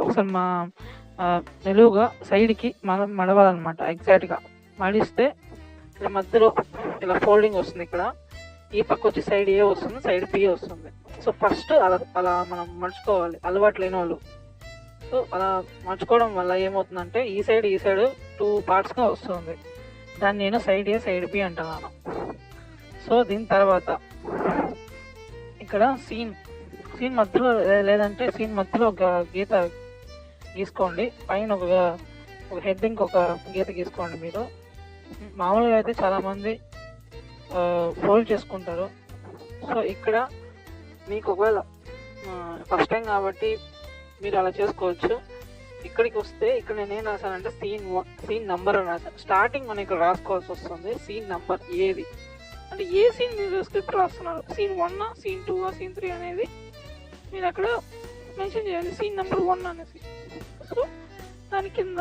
ఒకసారి నిలువుగా సైడ్కి మడవాలన్నమాట. ఎగ్జాక్ట్గా మడిస్తే ఇలా మధ్యలో ఇలా ఫోల్డింగ్ వస్తుంది. ఇక్కడ ఈ పక్క వచ్చి సైడ్ ఏ వస్తుంది, సైడ్ బి వస్తుంది. సో ఫస్ట్ అలా మనం మడుచుకోవాలి అలవాటు లేని వాళ్ళు. సో అలా మడుచుకోవడం వల్ల ఏమవుతుందంటే ఈ సైడ్ 2 పార్ట్స్గా వస్తుంది. దాన్ని నేను సైడ్ ఏ సైడ్ బి అంటున్నాను. సో దీని తర్వాత ఇక్కడ సీన్ మధ్యలో లేదంటే సీన్ మధ్యలో ఒక గీత గీసుకోండి. పైన ఒక హెడ్డింగ్ ఒక గీత గీసుకోండి. మీరు మామూలుగా అయితే చాలామంది ఫోల్డ్ చేసుకుంటారు. సో ఇక్కడ మీకు ఒకవేళ ఫస్ట్ టైం కాబట్టి మీరు అలా చేసుకోవచ్చు. ఇక్కడికి వస్తే ఇక్కడ నేనేం రాశానంటే సీన్ నంబర్ అని రాశాను. స్టార్టింగ్ మనం ఇక్కడ రాసుకోవాల్సి వస్తుంది సీన్ నంబర్ ఏది అంటే ఏ సీన్ మీరు స్క్రిప్ట్ రాస్తున్నారు, సీన్ 1, సీన్ 2, సీన్ 3 అనేది మీరు అక్కడ మెన్షన్ చేయాలి. సీన్ నెంబర్ 1 అనేసి. సో దాని కింద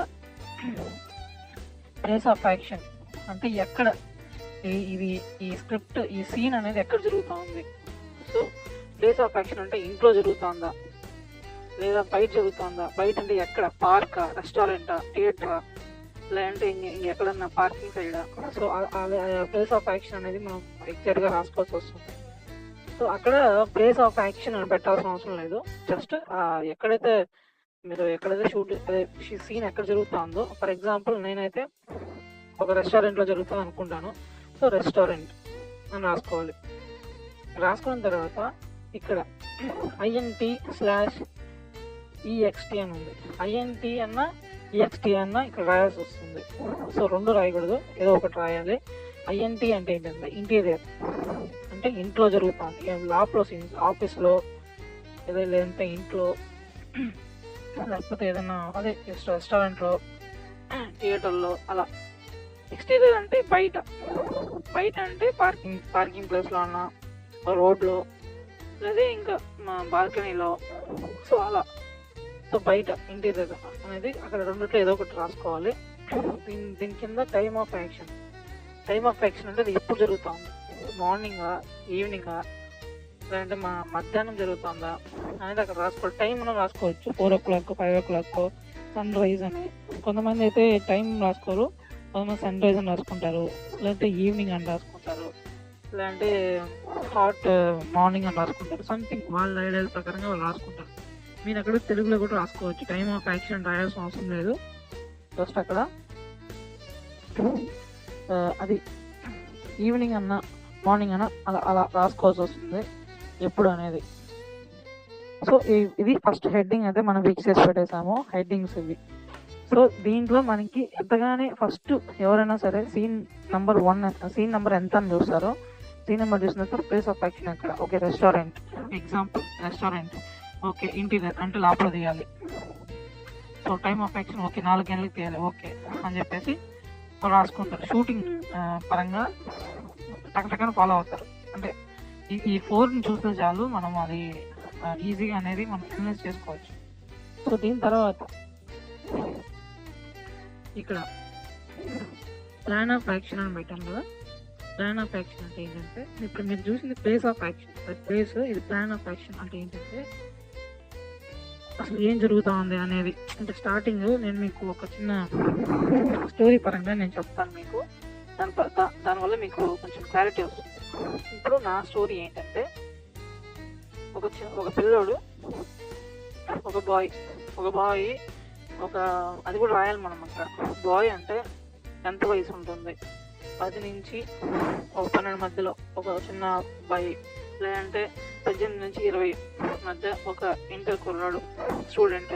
ప్లేస్ ఆఫ్ యాక్షన్ అంటే ఎక్కడ ఈ స్క్రిప్ట్ ఈ సీన్ అనేది ఎక్కడ జరుగుతూ ఉంది. సో ప్లేస్ ఆఫ్ యాక్షన్ అంటే ఇంట్లో జరుగుతుందా లేదా బయట జరుగుతుందా. బయట అంటే ఎక్కడ, పార్కా, రెస్టారెంటా, థియేటరా, లేదంటే ఎక్కడన్నా పార్కింగ్ సైడా. సో ప్లేస్ ఆఫ్ యాక్షన్ అనేది మనం ఎగ్జాక్ట్గా రాసుకోవాల్సి వస్తుంది. సో అక్కడ ప్లేస్ ఆఫ్ యాక్షన్ అని పెట్టాల్సిన అవసరం లేదు. జస్ట్ ఎక్కడైతే సీన్ ఎక్కడ జరుగుతుందో, ఫర్ ఎగ్జాంపుల్ నేనైతే ఒక రెస్టారెంట్లో జరుగుతుంది అనుకుంటాను. సో రెస్టారెంట్ అని రాసుకోవాలి. రాసుకున్న తర్వాత ఇక్కడ INT/EXT అని ఉంది. INT అన్నా EXT అన్నా ఇక్కడ రాయాల్సి వస్తుంది. సో 2 రాయకూడదు, ఏదో ఒకటి రాయాలి. INT అంటే ఏంటంటే ఇంటీరియర్ అంటే ఇంట్లో జరుగుతుంది. లోపల ఆఫీస్లో లేదంటే ఇంట్లో లేకపోతే ఏదైనా అదే రెస్టారెంట్లో, థియేటర్లో అలా. ఎక్స్టీరియర్ అంటే బయట అంటే పార్కింగ్ ప్లేస్లో అన్నా, రోడ్లో, లేదా ఇంకా మా బాల్కనీలో. సో అలా. సో బయట ఇంటీరియర్ అనేది అక్కడ రెండిట్లో ఏదో ఒకటి రాసుకోవాలి. దీని కింద టైమ్ ఆఫ్ యాక్షన్ అంటే అది ఎప్పుడు జరుగుతుంది, మార్నింగా, ఈవినింగా, లేదంటే మధ్యాహ్నం జరుగుతుందా అనేది అక్కడ రాసుకోవాలి. టైం మనం రాసుకోవచ్చు, 4 o'clock, 5 o'clock, సన్ రైజ్ అని. కొంతమంది అయితే టైం రాసుకోరు, కొంతమంది సన్ రైజ్ అని రాసుకుంటారు, లేదంటే ఈవినింగ్ అని రాసుకుంటారు, లేదంటే హాట్ మార్నింగ్ అని రాసుకుంటారు. సంథింగ్ వాళ్ళ ఐడియా ప్రకారంగా వాళ్ళు రాసుకుంటారు. మీరు అక్కడ తెలుగులో కూడా రాసుకోవచ్చు. టైమ్ ఆఫ్ యాక్షన్ రాయాల్సిన అవసరం లేదు. జస్ట్ అక్కడ అది ఈవినింగ్ అన్నా మార్నింగ్ అన్నా అలా రాసుకోవాల్సి వస్తుంది ఎప్పుడు అనేది. సో ఇది ఫస్ట్ హెడ్డింగ్ అయితే మనం ఫిక్స్ చేసి పెట్టేసాము, హెడ్డింగ్స్ ఇవి. సో దీంట్లో మనకి ఎంతగానే ఫస్ట్ ఎవరైనా సరే సీన్ నెంబర్ ఎంత అని చూస్తారో, సీన్ నెంబర్ చూసిన తర్వాత ప్లేస్ ఆఫ్ యాక్షన్ ఎక్కడ. Okay restaurant, example restaurant. Okay interior అంటే లోపల తీయాలి. So time of action okay 4 గంటలకు తీయాలి ఓకే అని చెప్పేసి రాసుకుంటారు. షూటింగ్ పరంగా టక్కన ఫాలో అవుతారు. అంటే ఈ 4ని చూస్తే చాలు మనం అది ఈజీగా అనేది మనం ఫినిష్ చేసుకోవచ్చు. సో దీని తర్వాత ఇక్కడ ప్లాన్ ఆఫ్ యాక్షన్ అని పెట్టాను కదా. ప్లాన్ ఆఫ్ యాక్షన్ అంటే ఏంటంటే ఇప్పుడు మీరు చూసింది ప్లేస్ ఆఫ్ యాక్షన్, ప్లేస్. ఇది ప్లాన్ ఆఫ్ యాక్షన్ అంటే ఏంటంటే అసలు ఏం జరుగుతూ ఉంది అనేది. అంటే స్టార్టింగ్ నేను మీకు ఒక చిన్న స్టోరీ పరంగా నేను చెప్తాను మీకు. దానివల్ల మీకు కొంచెం క్లారిటీ వస్తుంది. ఇప్పుడు నా స్టోరీ ఏంటంటే ఒక పిల్లోడు, ఒక బాయ్ అది కూడా రాయాలి మనం అక్కడ. బాయ్ అంటే ఎంత వయసు ఉంటుంది, 10 నుంచి 12 మధ్యలో ఒక చిన్న అబ్బాయి, లేదంటే 18 నుంచి 20 మధ్య ఒక ఇంటర్ కుర్రాడు, స్టూడెంట్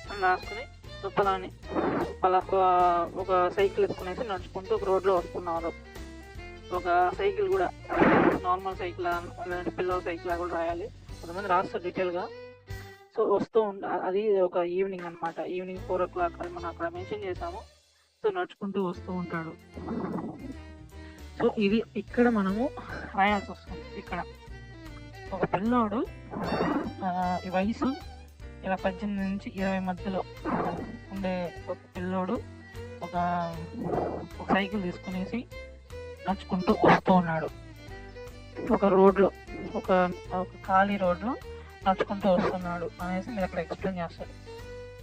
అని రాసుకుని తుప్పలాని అలా ఒక సైకిల్ ఎత్తుకునేసి నడుచుకుంటూ ఒక రోడ్లో వస్తున్నారు. ఒక సైకిల్ కూడా నార్మల్ సైకిల్ లేదంటే పిల్లల సైకిల్ కూడా రాయాలి. కొంతమంది రాస్తారు డీటెయిల్గా. సో వస్తూ అది ఒక ఈవినింగ్ అనమాట. ఈవినింగ్ 4 o'clock అది మనం అక్కడ మెన్షన్ చేసాము. సో నడుచుకుంటూ వస్తూ ఉంటాడు. సో ఇది ఇక్కడ మనము రాయాల్సి వస్తుంది. ఇక్కడ ఒక పిల్లోడు ఈ వయసు ఇలా 18 నుంచి 20 మధ్యలో ఉండే ఒక పిల్లోడు ఒక సైకిల్ తీసుకునేసి నడుచుకుంటూ వస్తూ ఉన్నాడు. ఒక రోడ్లో, ఒక ఖాళీ రోడ్లో నడుచుకుంటూ వస్తున్నాడు అనేసి మీరు అక్కడ ఎక్స్ప్లెయిన్ చేస్తారు.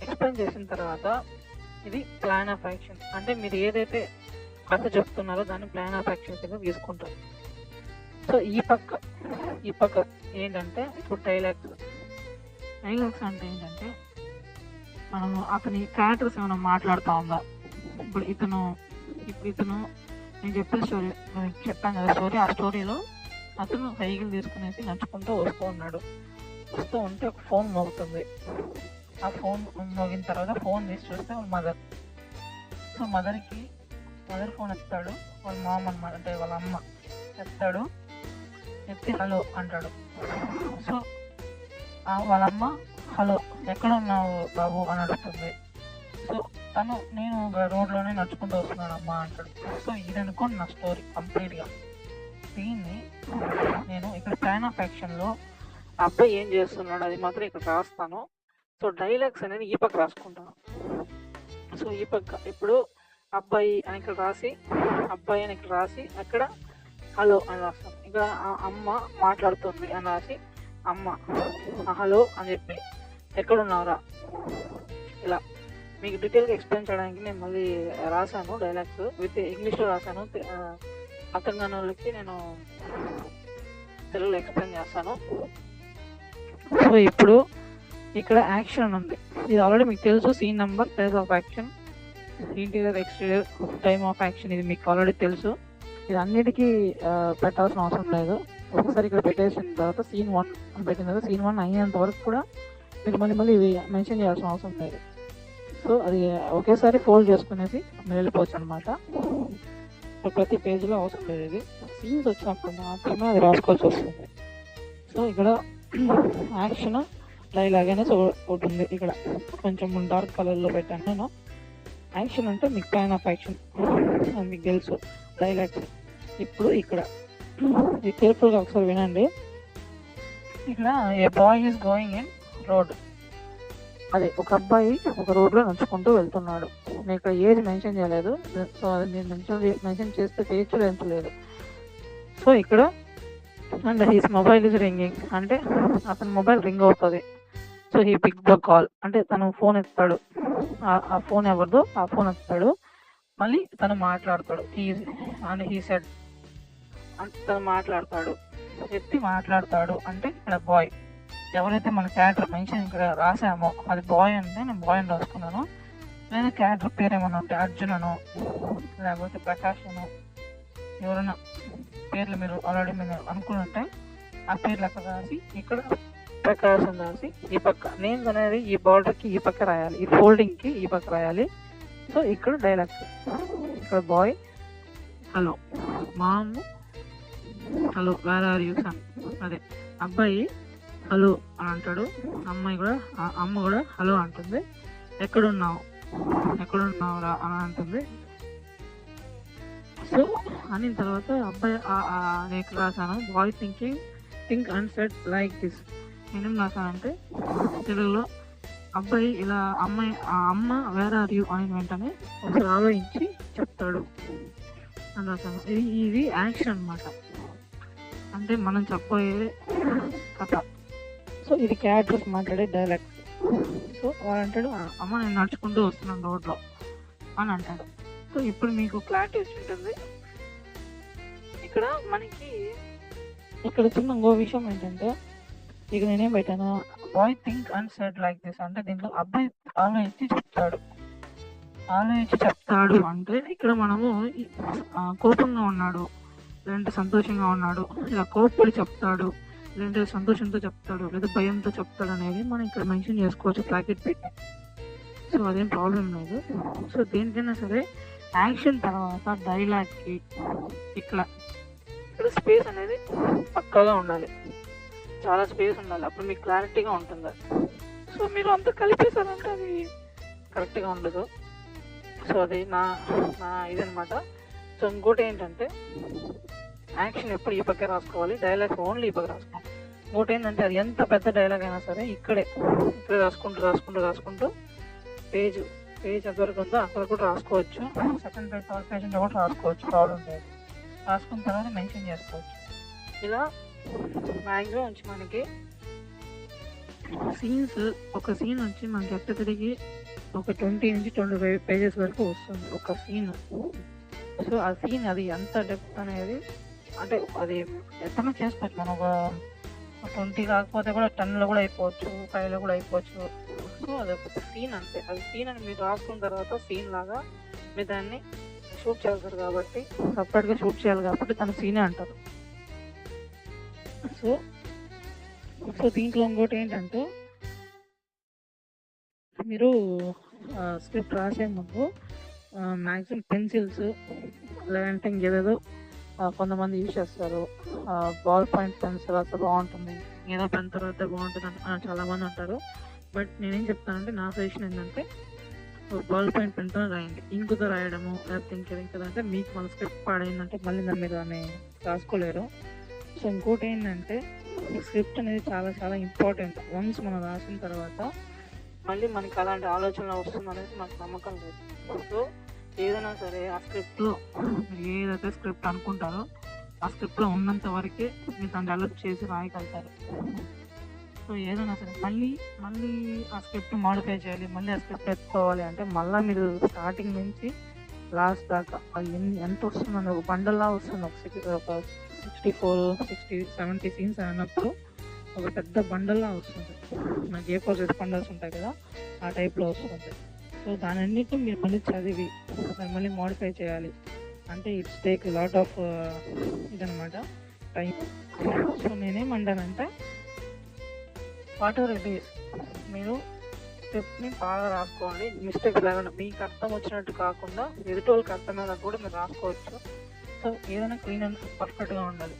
ఎక్స్ప్లెయిన్ చేసిన తర్వాత ఇది ప్లాన్ ఆఫ్ యాక్షన్. అంటే మీరు ఏదైతే కథ చెప్తున్నారో దాన్ని ప్లాన్ ఆఫ్ యాక్షన్ కింద తీసుకుంటారు. సో ఈ పక్క ఏంటంటే ఇప్పుడు డైలాగ్స్ అంటే ఏంటంటే మనము అతని క్యారెక్టర్స్ ఏమైనా మాట్లాడుతూ ఉందా. ఇప్పుడు ఇతను నేను చెప్పాను కదా స్టోరీ. ఆ స్టోరీలో అతను సైకిల్ తీసుకునేసి నడుచుకుంటూ వస్తూ ఉంటే ఒక ఫోన్ మోగుతుంది. ఆ ఫోన్ మోగిన తర్వాత ఫోన్ తీసి చూస్తే వాళ్ళ మదర్. సో మదర్ ఫోన్ ఎత్తాడు. వాళ్ళ మామ అనమాట, అంటే వాళ్ళ అమ్మ ఎత్తాడు. ఎత్తి హలో అంటాడు. సో వాళ్ళ అమ్మ హలో ఎక్కడ ఉన్నావు బాబు అని అడుగుతుంది. సో నేను రోడ్లోనే నడుచుకుంటూ వస్తున్నాను అమ్మా అంటాడు. సో ఇది అనుకోండి నా స్టోరీ కంప్లీట్గా. దీన్ని నేను ఇక్కడ ప్లాన్ ఆఫ్ యాక్షన్లో అబ్బాయి ఏం చేస్తున్నాడు అది మాత్రం ఇక్కడ రాస్తాను. సో డైలాగ్స్ అనేది ఈ పక్క రాసుకుంటాను. సో ఈ పక్క ఇప్పుడు అబ్బాయి అని ఇక్కడ రాసి అక్కడ హలో అని రాస్తాను. ఇక్కడ అమ్మ మాట్లాడుతుంది అని రాసి అమ్మ హలో అని చెప్పి ఎక్కడున్నావురా ఇలా మీకు డీటెయిల్గా ఎక్స్ప్లెయిన్ చేయడానికి నేను మళ్ళీ రాశాను డైలాగ్స్ విత్ ఇంగ్లీష్లో రాశాను. అర్థం కాని వాళ్ళకి నేను తెలుగులో ఎక్స్ప్లెయిన్ చేస్తాను. సో ఇప్పుడు ఇక్కడ యాక్షన్ ఉంది. ఇది ఆల్రెడీ మీకు తెలుసు. Scene number, place of action, interior, exterior, time of action, ఇది మీకు ఆల్రెడీ తెలుసు. ఇది అన్నిటికీ పెట్టాల్సిన అవసరం లేదు. ఒకసారి ఇక్కడ పెట్టేసిన తర్వాత సీన్ 1 అని పెట్టిన తర్వాత సీన్ 1 అయినంత వరకు కూడా మీరు మళ్ళీ ఇవి మెన్షన్ చేయాల్సిన అవసరం లేదు. సో అది ఒకేసారి ఫోల్డ్ చేసుకునేసి మీరు వెళ్ళిపోవచ్చు అనమాట. ప్రతి పేజ్లో అవసరం లేదు. ఇది సీన్స్ వచ్చినప్పుడు మాత్రమే అది రాసుకోవాల్సి వస్తుంది. సో ఇక్కడ యాక్షన్ డైలాగ్ అనేసి ఒకటి ఉంది. ఇక్కడ కొంచెం డార్క్ కలర్లో పెట్టాను నేను. యాక్షన్ అంటే మీకు ప్లాన్ ఆఫ్ యాక్షన్ అది మీకు తెలుసు. డైలాగ్స్ ఇప్పుడు ఇక్కడ కేర్ఫుల్గా ఒకసారి వినండి. ఇక్కడ a boy is going in road. అదే ఒక అబ్బాయి ఒక రోడ్లో నడుచుకుంటూ వెళ్తున్నాడు. నేను ఇక్కడ ఏజ్ మెన్షన్ చేయలేదు. సో అది నేను మెన్షన్ చేస్తే చేయొచ్చు లేదు. సో ఇక్కడ and his mobile is ringing అంటే అతని మొబైల్ రింగ్ అవుతుంది. So he pick the call అంటే తను ఫోన్ ఎత్తాడు. ఆ ఫోన్ ఎవరిదో ఆ ఫోన్ ఎత్తాడు. మళ్ళీ తను మాట్లాడతాడు. హీ సెడ్ తను మాట్లాడతాడు. ఎత్తి మాట్లాడతాడు అంటే ఇక్కడ బాయ్. ఎవరైతే మన క్యారెక్టర్ మెన్షన్ ఇక్కడ రాసామో అది బాయ్ అంటే నేను బాయ్ అని రాసుకున్నాను. లేదా క్యారెక్టర్ పేరు ఏమన్నా ఉంటే అర్జునను లేకపోతే ప్రకాశను ఎవరైనా పేర్లు మీరు ఆల్రెడీ మీరు అనుకుని ఉంటే ఆ పేర్లు అక్కడ రాసి ఇక్కడ ప్రకాశం రాసి ఈ పక్క నేమ్స్ అనేది ఈ బార్డర్కి ఈ పక్క రాయాలి. ఈ ఫోల్డింగ్కి ఈ పక్క రాయాలి. సో ఇక్కడ డైలాగ్స్ ఇక్కడ boy hello, mom hello, where are you son. అదే అబ్బాయి హలో అని అంటాడు. అమ్మ కూడా హలో అంటుంది. ఎక్కడున్నావురా అని అంటుంది. సో అనిన తర్వాత అబ్బాయి నేను రాశాను boy think and said like this. నేనేం రాశానంటే తెలుగులో అబ్బాయి ఇలా అమ్మ వేర్ ఆర్ యూ అని వెంటనే ఒకసారి ఆలోచించి చెప్తాడు అని రాశాను. ఇది యాక్షన్ అనమాట, అంటే మనం చెప్పబోయే కథ. సో ఇది క్యారెక్టర్స్ మాట్లాడే డైలాగ్స్. సో వాడు అంటాడు అమ్మ నేను నడుచుకుంటూ వస్తున్నాను రోడ్లో అని అంటాడు. సో ఇప్పుడు మీకు క్లారిటీ వచ్చి ఉంటుంది. ఇక్కడ మనకి ఇక్కడ చిన్న ఇంకో విషయం ఏంటంటే ఇక నేనేం పెట్టాను boy think and said like this అంటే దీంట్లో అబ్బాయి ఆలోచించి చెప్తాడు అంటే ఇక్కడ మనము కోపంగా ఉన్నాడు లేదంటే సంతోషంగా ఉన్నాడు, ఇలా కోపడి చెప్తాడు లేదంటే సంతోషంతో చెప్తాడు లేదా భయంతో చెప్తాడు అనేది మనం ఇక్కడ మెన్షన్ చేసుకోవచ్చు బ్రాకెట్ పెట్టి. సో అదేం ప్రాబ్లం లేదు. సో దేనికైనా సరే యాక్షన్ తర్వాత డైలాగ్కి ఇక్కడ స్పేస్ అనేది పక్కాగా ఉండాలి, చాలా స్పేస్ ఉండాలి. అప్పుడు మీకు క్లారిటీగా ఉంటుంది. సో మీరు అంతా కలిపేశారంటే అది కరెక్ట్గా ఉండదు. సో అది నా ఇదనమాట. సో ఇంకోటి ఏంటంటే యాక్షన్ ఎప్పుడు ఈ పక్క రాసుకోవాలి, డైలాగ్స్ ఓన్లీ ఈ పక్క రాసుకోవాలి. ఇంకోటి ఏంటంటే అది ఎంత పెద్ద డైలాగ్ అయినా సరే ఇక్కడే రాసుకుంటూ పేజ్ ఎంతవరకు ఉందో అక్కడ కూడా రాసుకోవచ్చు. సెకండ్ పేజ్ థర్డ్ పేజ్ కూడా రాసుకోవచ్చు, ప్రాబ్లం లేదు. రాసుకున్న తర్వాత మెన్షన్ చేసుకోవచ్చు. ఇలా మ్యాక్సిమం వచ్చి మనకి సీన్స్, ఒక సీన్ వచ్చి మనకి ఎట్ట తిరిగి ఒక 20 నుంచి 25 పేజెస్ వరకు వస్తుంది ఒక సీన్. సో ఆ సీన్ అది ఎంత డెప్త్ అనేది, అంటే అది ఎట్లా చేసుకోవచ్చు మనం. ఒక 20 కాకపోతే కూడా 10లో కూడా అయిపోవచ్చు, 5లో కూడా అయిపోవచ్చు. సో అది ఒక సీన్ అంతే. అది సీన్ అని మీరు రాసుకున్న తర్వాత సీన్ లాగా మీరు దాన్ని షూట్ చేస్తారు కాబట్టి, సపరేట్గా షూట్ చేయాలి కాబట్టి దాన్ని సీనే అంటారు. సో సో దీంట్లో ఇంకోటి ఏంటంటే, మీరు స్క్రిప్ట్ రాసే ముందు మ్యాక్సిమం పెన్సిల్స్ లేదంటే ఇంకేదేదో కొంతమంది యూజ్ చేస్తారు. బాల్ పాయింట్ పెన్స్ రాస్తే బాగుంటుంది, ఏదో పెన్ తర్వాత బాగుంటుంది అని చాలామంది అంటారు. బట్ నేనేం చెప్తానంటే, నా సజెషన్ ఏంటంటే బాల్ పాయింట్ పెన్తో రాయండి. ఇంకుతో రాయడము లేకపోతే ఇంకేదంటే మీకు మన స్క్రిప్ట్ పాడైందంటే మళ్ళీ దాని మీద రాసుకోలేరు. సో ఇంకోటి ఏంటంటే, ఈ స్క్రిప్ట్ అనేది చాలా చాలా ఇంపార్టెంట్. వన్స్ మనం రాసిన తర్వాత మళ్ళీ మనకి అలాంటి ఆలోచన వస్తుంది అనేది నాకు నమ్మకం లేదు. సో ఏదైనా సరే ఆ స్క్రిప్ట్లో మీరు ఏదైతే స్క్రిప్ట్ అనుకుంటారో ఆ స్క్రిప్ట్లో ఉన్నంత వరకే మీరు దాన్ని డెవలప్ చేసి రాయగలుగుతారు. సో ఏదైనా సరే మళ్ళీ ఆ స్క్రిప్ట్ మాడిఫై చేయాలి, మళ్ళీ ఆ స్క్రిప్ట్ ఎత్తుకోవాలి అంటే మళ్ళీ మీరు స్టార్టింగ్ నుంచి లాస్ట్ దాకా అది ఎంత వస్తుందని ఒక బండల్లా వస్తుంది. ఒక 64, 60, 70 సీన్స్ అన్నప్పుడు ఒక పెద్ద బండల్లా వస్తుంది. మనకి A4 బండల్స్ ఉంటాయి కదా, ఆ టైప్లో వస్తుంది. సో దానన్నిటిని మీరు మళ్ళీ చదివి దాన్ని మళ్ళీ మోడిఫై చేయాలి అంటే ఇట్స్ టేక్ లాట్ ఆఫ్ ఇదనమాట టైం. సో నేనేమంటానంటే, వాట్ ఎవర్ ఇట్ ఈస్, మీరు స్క్రిప్ట్ని బాగా రాసుకోండి. మిస్టేక్ లేకుండా మీకు అర్థం వచ్చినట్టు కాకుండా ఎదుటి వాళ్ళకి అర్థమయ్యేలా కూడా మీరు రాసుకోవచ్చు. సో ఏదైనా క్లీన్ అండ్ పర్ఫెక్ట్గా ఉండాలి.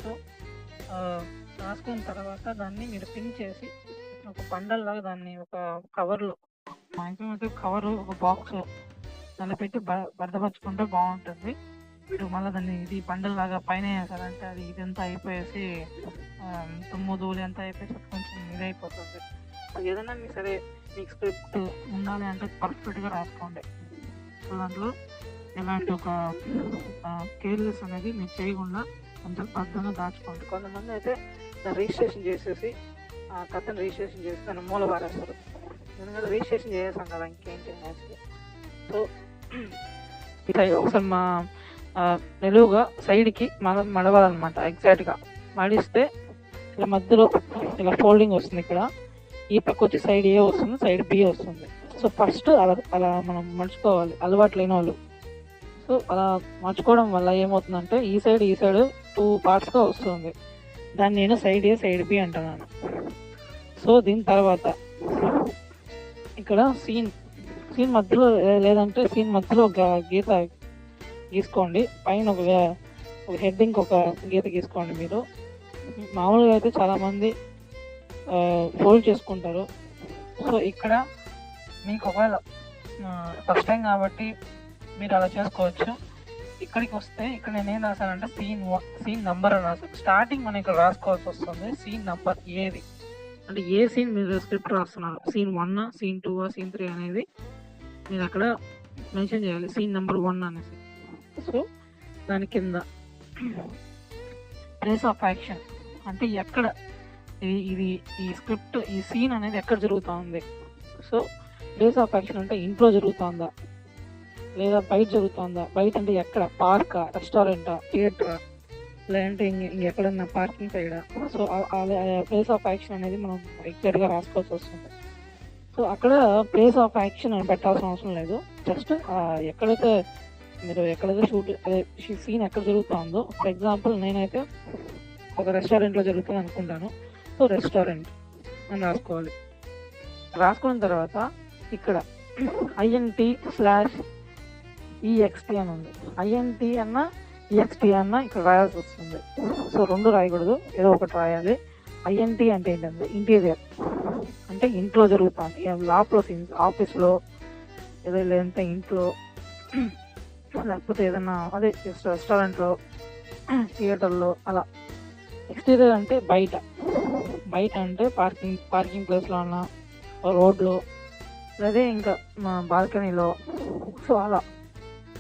సో రాసుకున్న తర్వాత దాన్ని మీరు పిన్ చేసి ఒక బండల్లాగా దాన్ని ఒక కవర్లో, మ్యాక్సిమం అయితే కవరు ఒక బాక్స్ దాన్ని పెట్టి భద్రపరచుకుంటే బాగుంటుంది. మీరు మళ్ళీ దాన్ని ఇది బండల్ లాగా పైన వేసారంటే అది ఇదంతా అయిపోయేసి తుమ్ము ధూళి అంతా అయిపోయేసి కొంచెం ఇదైపోతుంది. సో ఏదైనా మీకు సరే మీకు స్క్రిప్ట్ ఉండాలి అంటే పర్ఫెక్ట్గా రాసుకోండి. సో దాంట్లో ఎలాంటి ఒక కేర్లెస్ అనేది మీరు చేయకుండా కొంచెం భద్రంగా దాచుకోండి. కొంతమంది అయితే దాన్ని రిజిస్ట్రేషన్ చేసేసి కథను రిజిస్ట్రేషన్ చేసి దాన్ని మూల పారేస్తారు. ఎందుకంటే రిజిస్ట్రేషన్ చేసాం కదా, ఇంకేం చేయాలి. సో ఒకసారి మా నిలువుగా సైడ్కి మడవాలన్నమాట. ఎగ్జాక్ట్గా మడిస్తే ఇలా మధ్యలో ఇలా ఫోల్డింగ్ వస్తుంది. ఇక్కడ ఈ పక్క వచ్చి సైడ్ A వస్తుంది, సైడ్ B వస్తుంది. సో ఫస్ట్ అలా మనం మడుచుకోవాలి అలవాటు లేని వాళ్ళు. సో అలా మర్చుకోవడం వల్ల ఏమవుతుందంటే ఈ సైడ్ 2 పార్ట్స్గా వస్తుంది. దాన్ని నేను సైడ్ A సైడ్ B అంటున్నాను. సో దీని తర్వాత ఇక్కడ సీన్ మధ్యలో లేదంటే సీన్ మధ్యలో ఒక గీత గీసుకోండి. పైన ఒక హెడ్డింగ్ ఒక గీత గీసుకోండి. మీరు మామూలుగా అయితే చాలామంది ఫోల్డ్ చేసుకుంటారు. సో ఇక్కడ మీకు ఒకవేళ ఫస్ట్ టైం కాబట్టి మీరు అలా చేసుకోవచ్చు. ఇక్కడికి వస్తే ఇక్కడ నేనేం రాశానంటే సీన్ నెంబర్ అని రాశాను. స్టార్టింగ్ మనం ఇక్కడ రాసుకోవాల్సి వస్తుంది సీన్ నెంబర్ ఏది అంటే ఏ సీన్ మీరు స్క్రిప్ట్ రాస్తున్నారు, సీన్ 1, సీన్ 2, సీన్ 3 అనేది మీరు అక్కడ మెన్షన్ చేయాలి. సీన్ నెంబర్ 1 అనేసి. సో దాని కింద ప్లేస్ ఆఫ్ యాక్షన్ అంటే ఎక్కడ ఇది ఈ స్క్రిప్ట్ ఈ సీన్ అనేది ఎక్కడ జరుగుతూ ఉంది. సో ప్లేస్ ఆఫ్ యాక్షన్ అంటే ఇంట్లో జరుగుతుందా లేదా బయట జరుగుతుందా. బయట అంటే ఎక్కడ, పార్కా, రెస్టారెంటా, థియేటరా, లేదంటే ఇంకెక్కడన్నా పార్కింగ్ సైడా. సో ప్లేస్ ఆఫ్ యాక్షన్ అనేది మనం ఎగ్జాక్ట్గా రాసుకోవాల్సి వస్తుంది. సో అక్కడ ప్లేస్ ఆఫ్ యాక్షన్ అని పెట్టాల్సిన అవసరం లేదు. జస్ట్ ఎక్కడైతే షూట్ సీన్ ఎక్కడ జరుగుతుందో, ఫర్ ఎగ్జాంపుల్ నేనైతే ఒక రెస్టారెంట్లో జరుగుతుంది అనుకుంటాను. సో రెస్టారెంట్ అని రాసుకోవాలి. రాసుకున్న తర్వాత ఇక్కడ INT/EXT అని ఉంది. INT అన్న EXT అన్న ఇక్కడ రాయాల్సి వస్తుంది. సో 2 రాయకూడదు, ఏదో ఒకటి రాయాలి. INT అంటే ఏంటంటే ఇంటీరియర్ అంటే ఇంట్లో జరుగుతుంది. లోపల సీన్స్ ఆఫీస్లో ఏదో లేదంటే ఇంట్లో లేకపోతే ఏదైనా అదే రెస్టారెంట్లో థియేటర్లో అలా. ఎక్స్టీరియర్ అంటే బయట అంటే పార్కింగ్ ప్లేస్లో ఉన్న రోడ్లో అదే ఇంకా బాల్కనీలో. సో అలా.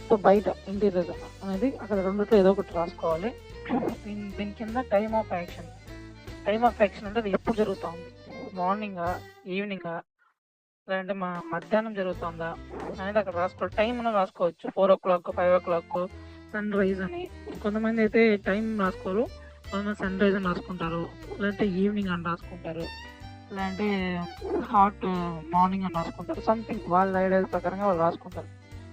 సో బయట ఇంటీరియర్ అనేది అక్కడ రెండిట్లో ఏదో ఒకటి రాసుకోవాలి. దీని కింద టైమ్ ఆఫ్ యాక్షన్ అంటే అది ఎప్పుడు జరుగుతుంది. మార్నింగా, ఈవినింగా, లేదంటే మధ్యాహ్నం జరుగుతుందా అనేది అక్కడ రాసుకోవాలి. టైం అని రాసుకోవచ్చు, 4 o'clock, 5 o'clock, సన్ రైజ్ అని. కొంతమంది అయితే టైం రాసుకోరు, కొంతమంది సన్ రైజ్ అని రాసుకుంటారు, లేదంటే ఈవినింగ్ అని రాసుకుంటారు, లేదంటే హాట్ మార్నింగ్ అని రాసుకుంటారు. సంథింగ్ వాళ్ళ ఐడియాస్ ప్రకారంగా వాళ్ళు రాసుకుంటారు.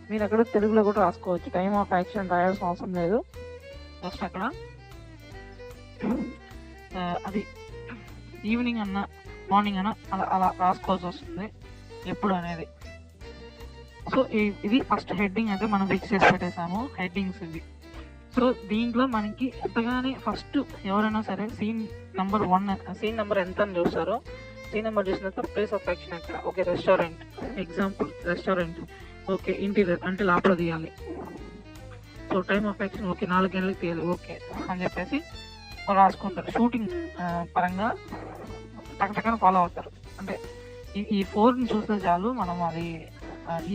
మీరు అక్కడ తెలుగులో కూడా రాసుకోవచ్చు, టైమ్ ఆఫ్ యాక్షన్ రాయాల్సిన అవసరం లేదు. జస్ట్ అక్కడ అది ఈవినింగ్ అన్న మార్నింగ్ అన్న అలా అలా రాసుకోవాల్సి వస్తుంది ఎప్పుడు అనేది. సో ఇది ఫస్ట్ హెడ్డింగ్ అయితే మనం ఫిక్స్ చేసి పెట్టేసాము, హెడ్డింగ్స్ ఇవి. సో దీంట్లో మనకి ఎంతగానే ఫస్ట్ ఎవరైనా సరే సీన్ నెంబర్ 1, సీన్ నెంబర్ ఎంత అని చూస్తారో, సీన్ నెంబర్ చూసిన తర్వాత ప్లేస్ ఆఫ్ యాక్షన్ ఎక్కడ, okay restaurant, example restaurant, okay interior అంటే లోపల తీయాలి. So time of action okay 4 గంటలకు తీయాలి ఓకే అని చెప్పేసి రాసుకుంటారు. షూటింగ్ పరంగా టకటకన ఫాలో అవుతారు. అంటే ఈ 4ని చూస్తే చాలు మనం అది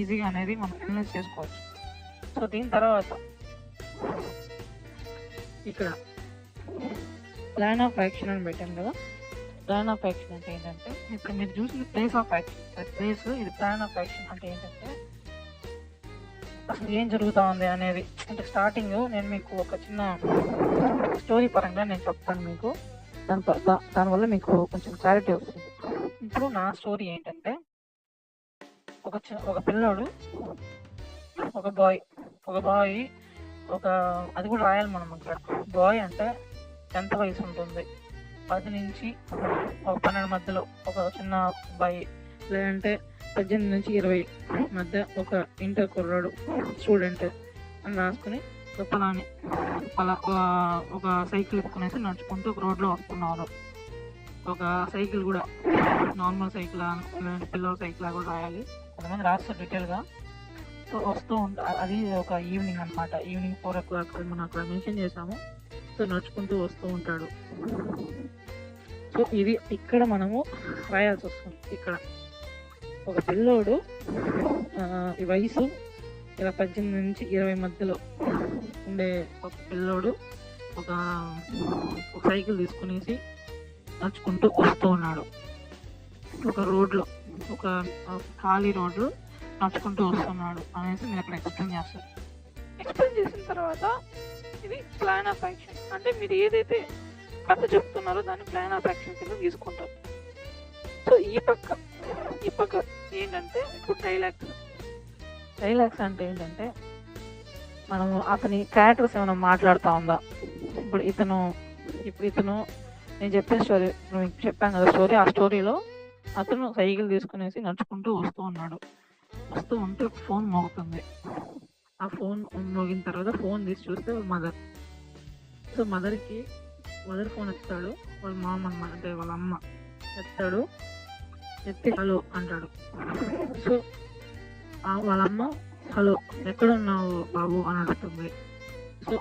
ఈజీగా అనేది మనం అనలైజ్ చేసుకోవచ్చు. సో దీని తర్వాత ఇక్కడ ప్లాన్ ఆఫ్ యాక్షన్ అని పెట్టాను కదా. ప్లాన్ ఆఫ్ యాక్షన్ అంటే ఏంటంటే, ఇప్పుడు మీరు చూసిన ప్లేస్ ఆఫ్ యాక్షన్, ప్లేస్ ఇది. ప్లాన్ ఆఫ్ యాక్షన్ అంటే ఏంటంటే అసలు ఏం జరుగుతూ ఉంది అనేది. అంటే స్టార్టింగ్ నేను మీకు ఒక చిన్న స్టోరీ పరంగా నేను చెప్తాను మీకు, దానివల్ల మీకు కొంచెం క్లారిటీ వస్తుంది. ఇప్పుడు నా స్టోరీ ఏంటంటే, ఒక పిల్లోడు, ఒక బాయ్ అది కూడా రాయాలి మనం ఇక్కడ. బాయ్ అంటే 10th వయసు ఉంటుంది, 10 నుంచి 12 మధ్యలో ఒక చిన్న అబ్బాయి, లేదంటే 18 నుంచి 20 మధ్య ఒక ఇంటర్ కుర్రాడు, స్టూడెంట్ అని రాసుకుని ఒక సైకిల్ ఎత్తుకునేసి నడుచుకుంటూ ఒక రోడ్లో వస్తున్నారు. ఒక సైకిల్ కూడా నార్మల్ సైకిల్, లేదంటే పిల్లల సైకిల్ కూడా రాయాలి. కొంతమంది రాస్తారు డీటెయిల్గా. సో వస్తూ ఉంటారు. అది ఒక ఈవినింగ్ అనమాట, ఈవినింగ్ 4 o'clock మనం అక్కడ మెన్షన్ చేసాము. సో నడుచుకుంటూ వస్తూ ఉంటాడు. సో ఇది ఇక్కడ మనము రాయాల్సి వస్తుంది. ఇక్కడ ఒక పిల్లోడు ఈ వయసు ఇలా 18 నుంచి 20 మధ్యలో ఉండే ఒక పిల్లోడు ఒక సైకిల్ తీసుకునేసి నడుచుకుంటూ వస్తూ ఉన్నాడు. ఒక రోడ్లో, ఒక ఖాళీ రోడ్లో నడుచుకుంటూ వస్తున్నాడు అనేసి మీరు అక్కడ ఎక్స్ప్లెయిన్ చేస్తారు. ఎక్స్ప్లెయిన్ చేసిన తర్వాత ఇది ప్లాన్ ఆఫ్ యాక్షన్. అంటే మీరు ఏదైతే కథ చెప్తున్నారో దాన్ని ప్లాన్ ఆఫ్ యాక్షన్ కింద తీసుకుంటారు. సో ఈ పక్క ఏంటంటే ఇప్పుడు డైలాగ్స్ అంటే ఏంటంటే, మనము అతని క్యారెక్టర్స్ ఏమైనా మాట్లాడుతూ ఉందా. ఇప్పుడు ఇతను నేను చెప్పే స్టోరీ మీకు చెప్పాను కదా స్టోరీ. ఆ స్టోరీలో అతను సైకిల్ తీసుకునేసి నడుచుకుంటూ వస్తూ ఉంటే ఫోన్ మోగుతుంది. ఆ ఫోన్ మోగిన తర్వాత ఫోన్ తీసి చూస్తే మదర్. సో మదర్ ఫోన్ ఎత్తాడు, వాళ్ళ మామ అన్నమాట, అంటే వాళ్ళ అమ్మ ఎత్తాడు. ఎత్తి హలో అంటాడు. సో వాళ్ళ అమ్మ హలో ఎక్కడున్నావు బాబు అని అడుగుతుంది. సో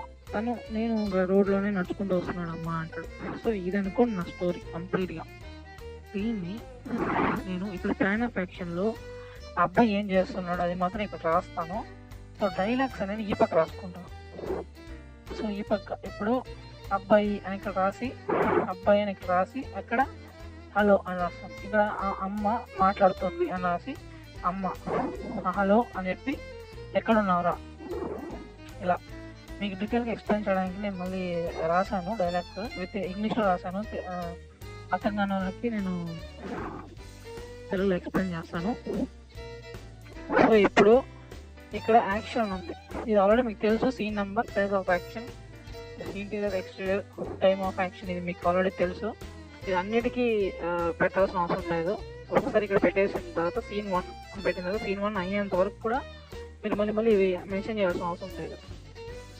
నేను రోడ్లోనే నడుచుకుంటూ వస్తున్నాడు అమ్మ అంటాడు. సో ఇది అనుకోండి నా స్టోరీ కంప్లీట్గా. దీన్ని నేను ఇక్కడ ప్లాన్ ఆఫ్ యాక్షన్లో అబ్బాయి ఏం చేస్తున్నాడు అది మాత్రం ఇక్కడ రాస్తాను. సో డైలాగ్స్ అనేది ఈ పక్క రాసుకుంటాను. సో ఈ పక్క ఇప్పుడు అబ్బాయి అని ఇక్కడ రాసి అక్కడ హలో అని రాస్తాను. ఇక్కడ అమ్మ మాట్లాడుతుంది అని రాసి అమ్మ హలో అని చెప్పి ఎక్కడున్నావురా ఇలా మీకు డీటెయిల్గా ఎక్స్ప్లెయిన్ చేయడానికి నేను మళ్ళీ రాశాను డైలాగ్స్ విత్ ఇంగ్లీష్లో రాశాను. అర్థం కాని వాళ్ళకి నేను తెలుగులో ఎక్స్ప్లెయిన్ చేస్తాను. సో ఇప్పుడు ఇక్కడ యాక్షన్ ఉంది. ఇది ఆల్రెడీ మీకు తెలుసు. Scene number, place of action, interior, exterior, time of action, ఇది మీకు ఆల్రెడీ తెలుసు. ఇది అన్నిటికీ పెట్టాల్సిన అవసరం లేదు. ఒకసారి ఇక్కడ పెట్టేసిన తర్వాత సీన్ 1 పెట్టిన తర్వాత సీన్ 1 అయ్యేంత వరకు కూడా మీరు మళ్ళీ ఇవి మెన్షన్ చేయాల్సిన అవసరం లేదు.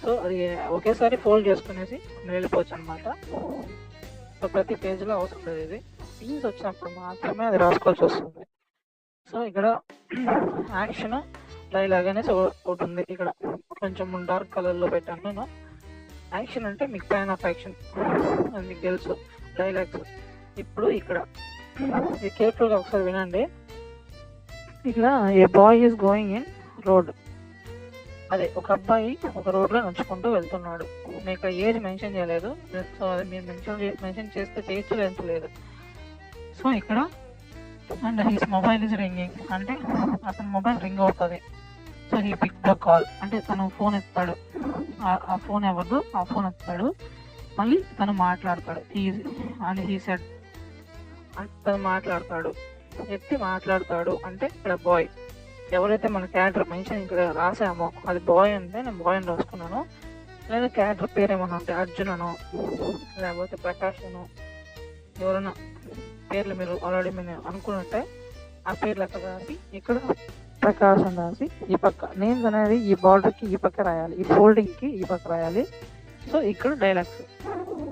సో అది ఒకేసారి ఫోల్డ్ చేసుకునేసి వెళ్ళిపోవచ్చు అనమాట. సో ప్రతి పేజ్లో అవసరం లేదు. ఇది సీన్స్ వచ్చినప్పుడు మాత్రమే అది రాసుకోవాల్సి వస్తుంది. సో ఇక్కడ యాక్షన్ డైలాగ్ అనేసి ఒకటి ఉంది. ఇక్కడ కొంచెం డార్క్ కలర్లో పెట్టాను నేను. యాక్షన్ అంటే మీకు ప్లాన్ ఆఫ్ యాక్షన్ అది మీకు తెలుసు. డైలాగ్స్ ఇప్పుడు ఇక్కడ కేర్ఫుల్గా ఒకసారి వినండి. ఇక్కడ a boy is going in road, అదే ఒక అబ్బాయి ఒక రోడ్లో నడుచుకుంటూ వెళ్తున్నాడు. నేను ఇక్కడ ఏజ్ మెన్షన్ చేయలేదు. సో అది మీరు మెన్షన్ చేస్తే చేయొచ్చు లేదు. సో ఇక్కడ and his mobile is ringing అంటే అతని మొబైల్ రింగ్ అవుతుంది. So he pick the call అంటే తను ఫోన్ ఎత్తాడు, ఆ ఫోన్ ఎవరిదో ఆ ఫోన్ ఎత్తాడు, మళ్ళీ తను మాట్లాడతాడు. అండ్ హీ సెడ్ అంటే తను మాట్లాడతాడు, ఎత్తి మాట్లాడతాడు అంటే ఇక్కడ బాయ్ ఎవరైతే మన క్యారెక్టర్ మెన్షన్ ఇక్కడ రాసామో అది బాయ్ అంటే నేను బాయ్ అని రాసుకున్నాను. లేదా క్యారెక్టర్ పేరు ఏమన్నా ఉంటే అర్జున్ అనో లేకపోతే ప్రకాష్ అనో ఎవరైనా పేర్లు మీరు ఆల్రెడీ మీరు అనుకున్నట్టే ఆ పేర్లు అక్కడ రాసి ఇక్కడ ప్రకాష్ అని రాసి ఈ పక్క నేమ్స్ అనేది ఈ బార్డర్కి ఈ పక్క రాయాలి, ఈ ఫోల్డింగ్కి ఈ పక్క రాయాలి. సో ఇక్కడ డైలాగ్స్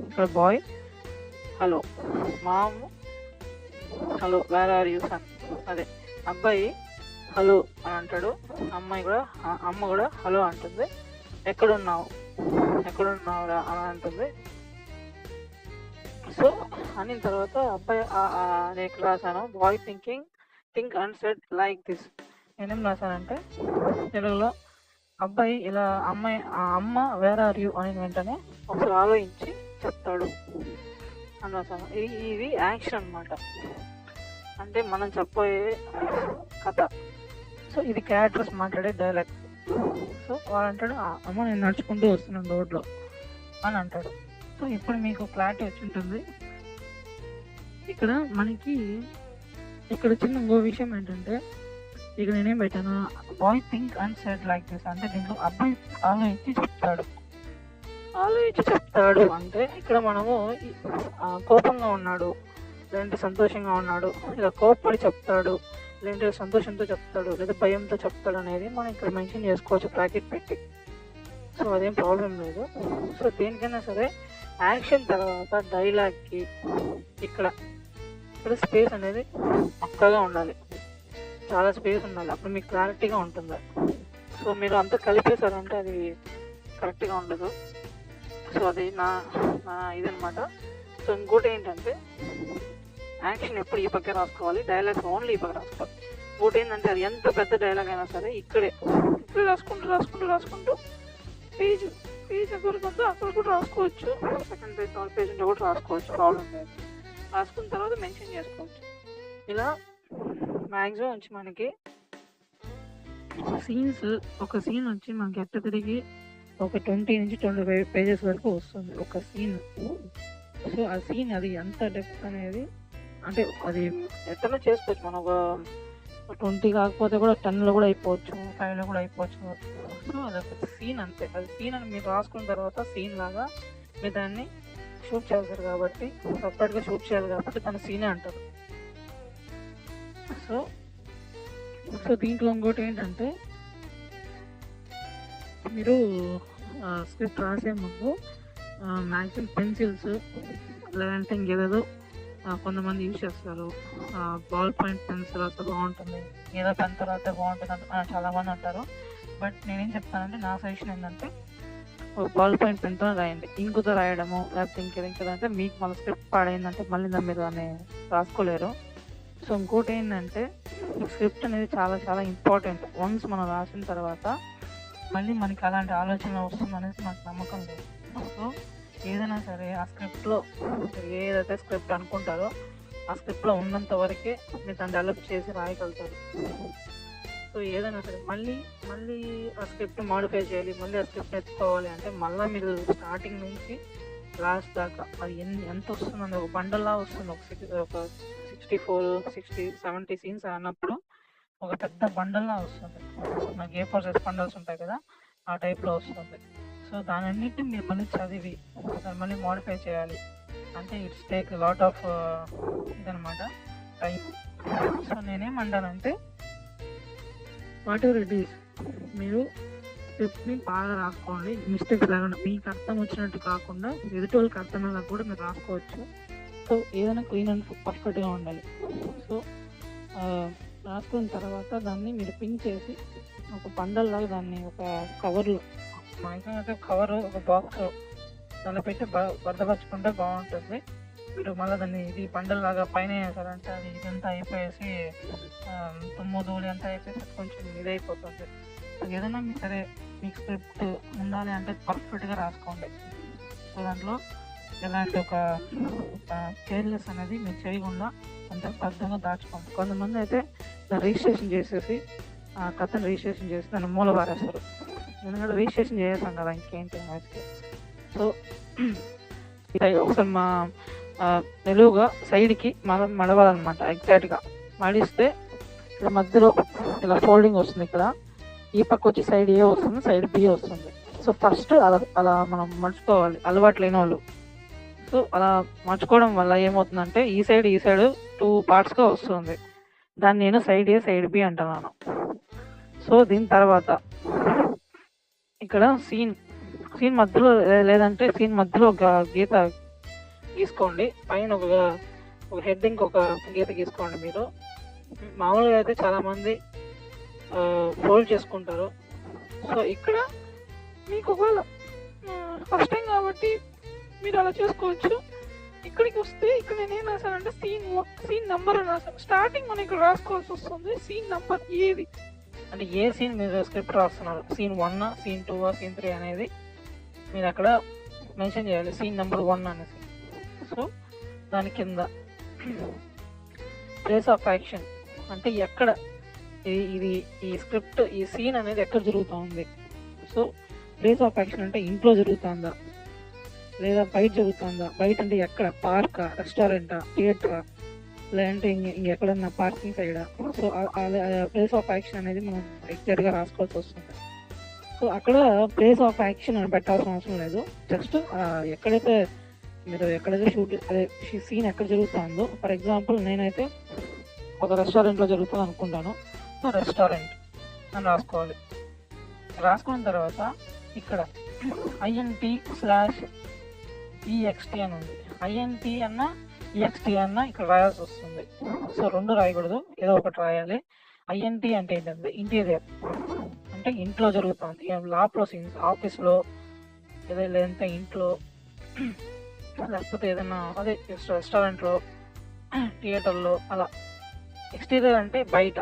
ఇక్కడ boy hello, mom hello, where are you son, అదే అబ్బాయి హలో అని అంటాడు, అమ్మ కూడా హలో అంటుంది, ఎక్కడున్నావురా అని అంటుంది. సో అనిన తర్వాత అబ్బాయి నేను ఇక్కడ రాశాను boy think and said like this. నేనేం రాశానంటే తెలుగులో అబ్బాయి ఇలా అమ్మ వేర్ ఆర్ యూ అని వెంటనే ఒకసారి ఆలోచించి చెప్తాడు అని రాశాను. ఇది యాక్షన్ అన్నమాట, అంటే మనం చెప్పబోయే కథ. సో ఇది క్యారెక్టర్స్ మాట్లాడే డైలాగ్స్. సో వాడు అంటాడు అమ్మ నేను నడుచుకుంటూ వస్తున్నాను రోడ్లో అని అంటాడు. సో ఇప్పుడు మీకు క్లారిటీ వచ్చి ఉంటుంది. ఇక్కడ మనకి ఇక్కడ చిన్న ఇంకో విషయం ఏంటంటే ఇక్కడ నేనేం పెట్టాను boy think and said like this అంటే దీంట్లో అబ్బాయి ఆలోచించి చెప్తాడు అంటే ఇక్కడ మనము కోపంగా ఉన్నాడు లేదంటే సంతోషంగా ఉన్నాడు, ఇలా కోపపడి చెప్తాడు లేదంటే సంతోషంతో చెప్తాడు లేదా భయంతో చెప్తాడు అనేది మనం ఇక్కడ మెన్షన్ చేసుకోవచ్చు బ్రాకెట్ పెట్టి. సో అదేం ప్రాబ్లం లేదు. సో దేనికైనా సరే యాక్షన్ తర్వాత డైలాగ్కి ఇక్కడ స్పేస్ అనేది పక్కగా ఉండాలి, చాలా స్పేస్ ఉండాలి, అప్పుడు మీకు క్లారిటీగా ఉంటుంది. సో మీరు అంతా కలిపేశారంటే అది కరెక్ట్గా ఉండదు. సో అది నా ఇదనమాట. సో ఇంకోటి ఏంటంటే యాక్షన్ ఎప్పుడు ఈ పక్క రాసుకోవాలి, డైలాగ్స్ ఓన్లీ ఈ పక్క రాసుకోవాలి. ఇంకోటి ఏంటంటే అది ఎంత పెద్ద డైలాగ్ అయినా సరే ఇక్కడే రాసుకుంటూ పేజ్ ఎక్కడికి ఉందో అక్కడ కూడా రాసుకోవచ్చు, సెకండ్ పేజ్ థర్డ్ పేజ్ ఉంటే కూడా రాసుకోవచ్చు, ప్రాబ్లం లేదు. రాసుకున్న తర్వాత మెన్షన్ చేసుకోవచ్చు. ఇలా మ్యాక్సిమం వచ్చి మనకి సీన్స్ ఒక సీన్ వచ్చి మనకి ఎట్ట తిరిగి ఒక 20 నుంచి 25 పేజెస్ వరకు వస్తుంది ఒక సీన్. సో ఆ సీన్ అది ఎంత డెప్త్ అనేది అంటే అది ఎట్లా చేసుకోవచ్చు, మనం ఒక 20 కాకపోతే కూడా 10లో కూడా అయిపోవచ్చు, 5లో కూడా అయిపోవచ్చు. సో అది ఒక సీన్ అంతే, అది సీన్ అని మీరు రాసుకున్న తర్వాత సీన్ లాగా మీరు దాన్ని షూట్ చేస్తారు కాబట్టి సపరేట్గా షూట్ చేయాలి కాబట్టి దాన్ని సీనే అంటారు. సో దీంట్లో ఇంకోటి ఏంటంటే మీరు స్క్రిప్ట్ రాసే ముందు మ్యాక్సిమం పెన్సిల్స్ లేదంటే ఇంకేదేదో కొంతమంది యూజ్ చేస్తారు, బాల్ పాయింట్ పెన్సిల్ అయితే బాగుంటుంది, ఏదో పెన్ తర్వాత బాగుంటుంది అంటే చాలామంది అంటారు. బట్ నేనేం చెప్తానంటే నా సజెషన్ ఏంటంటే బాల్ పాయింట్ పెన్తో రాయండి. ఇంకుతో రాయడము లేకపోతే ఇంకేదంటే మీకు మన స్క్రిప్ట్ పాడైందంటే మళ్ళీ దాని మీద రాసుకోలేరు. సో ఇంకోటి ఏంటంటే స్క్రిప్ట్ అనేది చాలా చాలా ఇంపార్టెంట్. వన్స్ మనం రాసిన తర్వాత మళ్ళీ మనకి అలాంటి ఆలోచన వస్తుంది అనేసి నాకు నమ్మకం లేదు. సో ఏదైనా సరే ఆ స్క్రిప్ట్లో ఏదైతే స్క్రిప్ట్ అనుకుంటారో ఆ స్క్రిప్ట్లో ఉన్నంత వరకే మీరు దాన్ని డెవలప్ చేసి రాయగలుగుతారు. సో ఏదైనా సరే మళ్ళీ ఆ స్క్రిప్ట్ మాడిఫై చేయాలి, మళ్ళీ ఆ స్క్రిప్ట్ ఎత్తుకోవాలి అంటే మళ్ళీ మీరు స్టార్టింగ్ నుంచి లాస్ట్ దాకా అది ఎంత వస్తుందండి, ఒక బండల్లా వస్తుంది. ఒక 64, 60, 70 సీన్స్ అన్నప్పుడు ఒక పెద్ద బండల్లా వస్తుంది. నాకు A4 size బండల్స్ ఉంటాయి కదా ఆ టైప్లో వస్తుంది. సో దాని అన్నింటినీ మీరు మళ్ళీ చదివి దాన్ని మళ్ళీ మాడిఫై చేయాలి అంటే ఇట్స్ టేక్ లాట్ ఆఫ్ ఇదనమాట టైం. సో నేనేమంటానంటే వాట్ ఎవర్ ఇట్ ఈస్ మీరు స్క్రిప్ట్ని బాగా రాసుకోండి, మిస్టేక్స్ లేకుండా మీకు అర్థం వచ్చినట్టు కాకుండా ఎదుటి వాళ్ళకి అర్థమయ్యేలా కూడా మీరు రాసుకోవచ్చు. సో ఏదైనా క్లీన్ అండ్ పర్ఫెక్ట్గా ఉండాలి. సో రాసుకున్న తర్వాత దాన్ని మీరు పిన్ చేసి ఒక బండల్లాగా దాన్ని ఒక కవర్లో మ్యాక్సిమం అయితే కవర్ ఒక బాక్స్ దాన్ని పెట్టి భద్రపరచుకుంటే బాగుంటుంది. మీరు మళ్ళీ దాన్ని ఇది బండల్లాగా పైన వేసారంటే అది ఇదంతా అయిపోయేసి తుమ్ము ధూళి అంతా అయిపోయేసి కొంచెం ఇదైపోతుంది. ఏదైనా సరే మీకు స్క్రిప్ట్ ఉండాలి అంటే పర్ఫెక్ట్గా రాసుకోండి. సో దాంట్లో ఎలాంటి ఒక కేర్లెస్ అనేది మీరు చేయకుండా అంత భద్రంగా దాచుకోండి. కొంతమంది అయితే రిజిస్ట్రేషన్ చేసేసి కథను రిజిస్ట్రేషన్ చేసి దాన్ని మూల పారేస్తారు. ఎందుకంటే రిజిస్ట్రేషన్ చేసాం కదా, ఇంకేంటి అనేసి. సో ఒకసారి మా నిలువుగా సైడ్కి మడవాలన్నమాట. ఎగ్జాక్ట్గా మడిస్తే ఇక్కడ మధ్యలో ఇలా ఫోల్డింగ్ వస్తుంది. ఇక్కడ ఈ పక్క వచ్చి సైడ్ ఏ వస్తుంది, సైడ్ బి వస్తుంది. సో ఫస్ట్ అలా మనం మర్చుకోవాలి అలవాటు లేని వాళ్ళు. సో అలా మర్చుకోవడం వల్ల ఏమవుతుందంటే ఈ సైడ్ 2 పార్ట్స్గా వస్తుంది. దాన్ని నేను సైడ్ ఏ సైడ్ బి అంటున్నాను. సో దీని తర్వాత ఇక్కడ సీన్ మధ్యలో లేదంటే సీన్ మధ్యలో ఒక గీత గీసుకోండి. పైన ఒక హెడ్డింగ్ ఒక గీత గీసుకోండి. మీరు మామూలుగా అయితే చాలామంది ఫోల్డ్ చేసుకుంటారు. సో ఇక్కడ మీకు ఒకవేళ ఫస్ట్ టైం కాబట్టి మీరు అలా చేసుకోవచ్చు. ఇక్కడికి వస్తే ఇక్కడ నేనేం రాశానంటే సీన్ నెంబర్ అని రాశాను. స్టార్టింగ్ మనం ఇక్కడ రాసుకోవాల్సి వస్తుంది. సీన్ నెంబర్ ఏది అంటే ఏ సీన్ మీరు స్క్రిప్ట్ రాస్తున్నారు, సీన్ 1, సీన్ 2, సీన్ 3 అనేది మీరు అక్కడ మెన్షన్ చేయాలి. సీన్ నెంబర్ 1 అనేసి. సో దాని కింద ప్లేస్ ఆఫ్ యాక్షన్ అంటే ఎక్కడ ఇది ఈ స్క్రిప్ట్ ఈ సీన్ అనేది ఎక్కడ జరుగుతుంది. సో ప్లేస్ ఆఫ్ యాక్షన్ అంటే ఇంట్లో జరుగుతుందా లేదా బయట జరుగుతుందా. బయట అంటే ఎక్కడ, పార్కా, రెస్టారెంటా, థియేటరా, లేదంటే ఇంకెక్కడన్నా పార్కింగ్ సైడా. సో ప్లేస్ ఆఫ్ యాక్షన్ అనేది మనం ఎగ్జాక్ట్గా రాసుకోవాల్సి వస్తుంది. సో అక్కడ ప్లేస్ ఆఫ్ యాక్షన్ అని పెట్టాల్సిన అవసరం లేదు. జస్ట్ ఎక్కడైతే సీన్ ఎక్కడ జరుగుతుందో, ఫర్ ఎగ్జాంపుల్ నేనైతే ఒక రెస్టారెంట్లో జరుగుతుంది అనుకుంటాను. సో రెస్టారెంట్ అని రాసుకోవాలి. రాసుకున్న తర్వాత ఇక్కడ INT/EXT అని ఉంది. INT అన్నా EXT అన్నా ఇక్కడ రాయాల్సి వస్తుంది. సో 2 రాయకూడదు, ఏదో ఒకటి రాయాలి. INT అంటే ఏంటంటే ఇంటీరియర్ అంటే ఇంట్లో జరుగుతుంది. లాప్లో సీన్స్, ఆఫీస్లో లేదంటే ఇంట్లో, లేకపోతే ఏదైనా అదే రెస్టారెంట్లో, థియేటర్లో అలా. ఎక్స్టీరియర్ అంటే బయట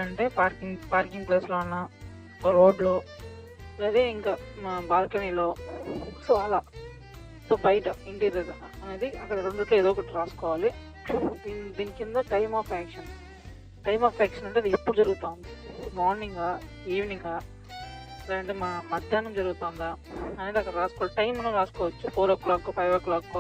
అంటే పార్కింగ్ ప్లేస్లో అన్న, రోడ్లో, అదే ఇంకా మా బాల్కనీలో. సో అలా. సో బయట ఇంటీరియర్ అనేది అక్కడ రెండిట్లో ఏదో ఒకటి రాసుకోవాలి. దీని కింద టైమ్ ఆఫ్ యాక్షన్ అంటే అది ఎప్పుడు జరుగుతుంది, మార్నింగా, ఈవినింగా, లేదంటే మధ్యాహ్నం జరుగుతుందా అనేది అక్కడ రాసుకోవాలి. టైం మనం రాసుకోవచ్చు. 4 o'clock, 5 o'clock,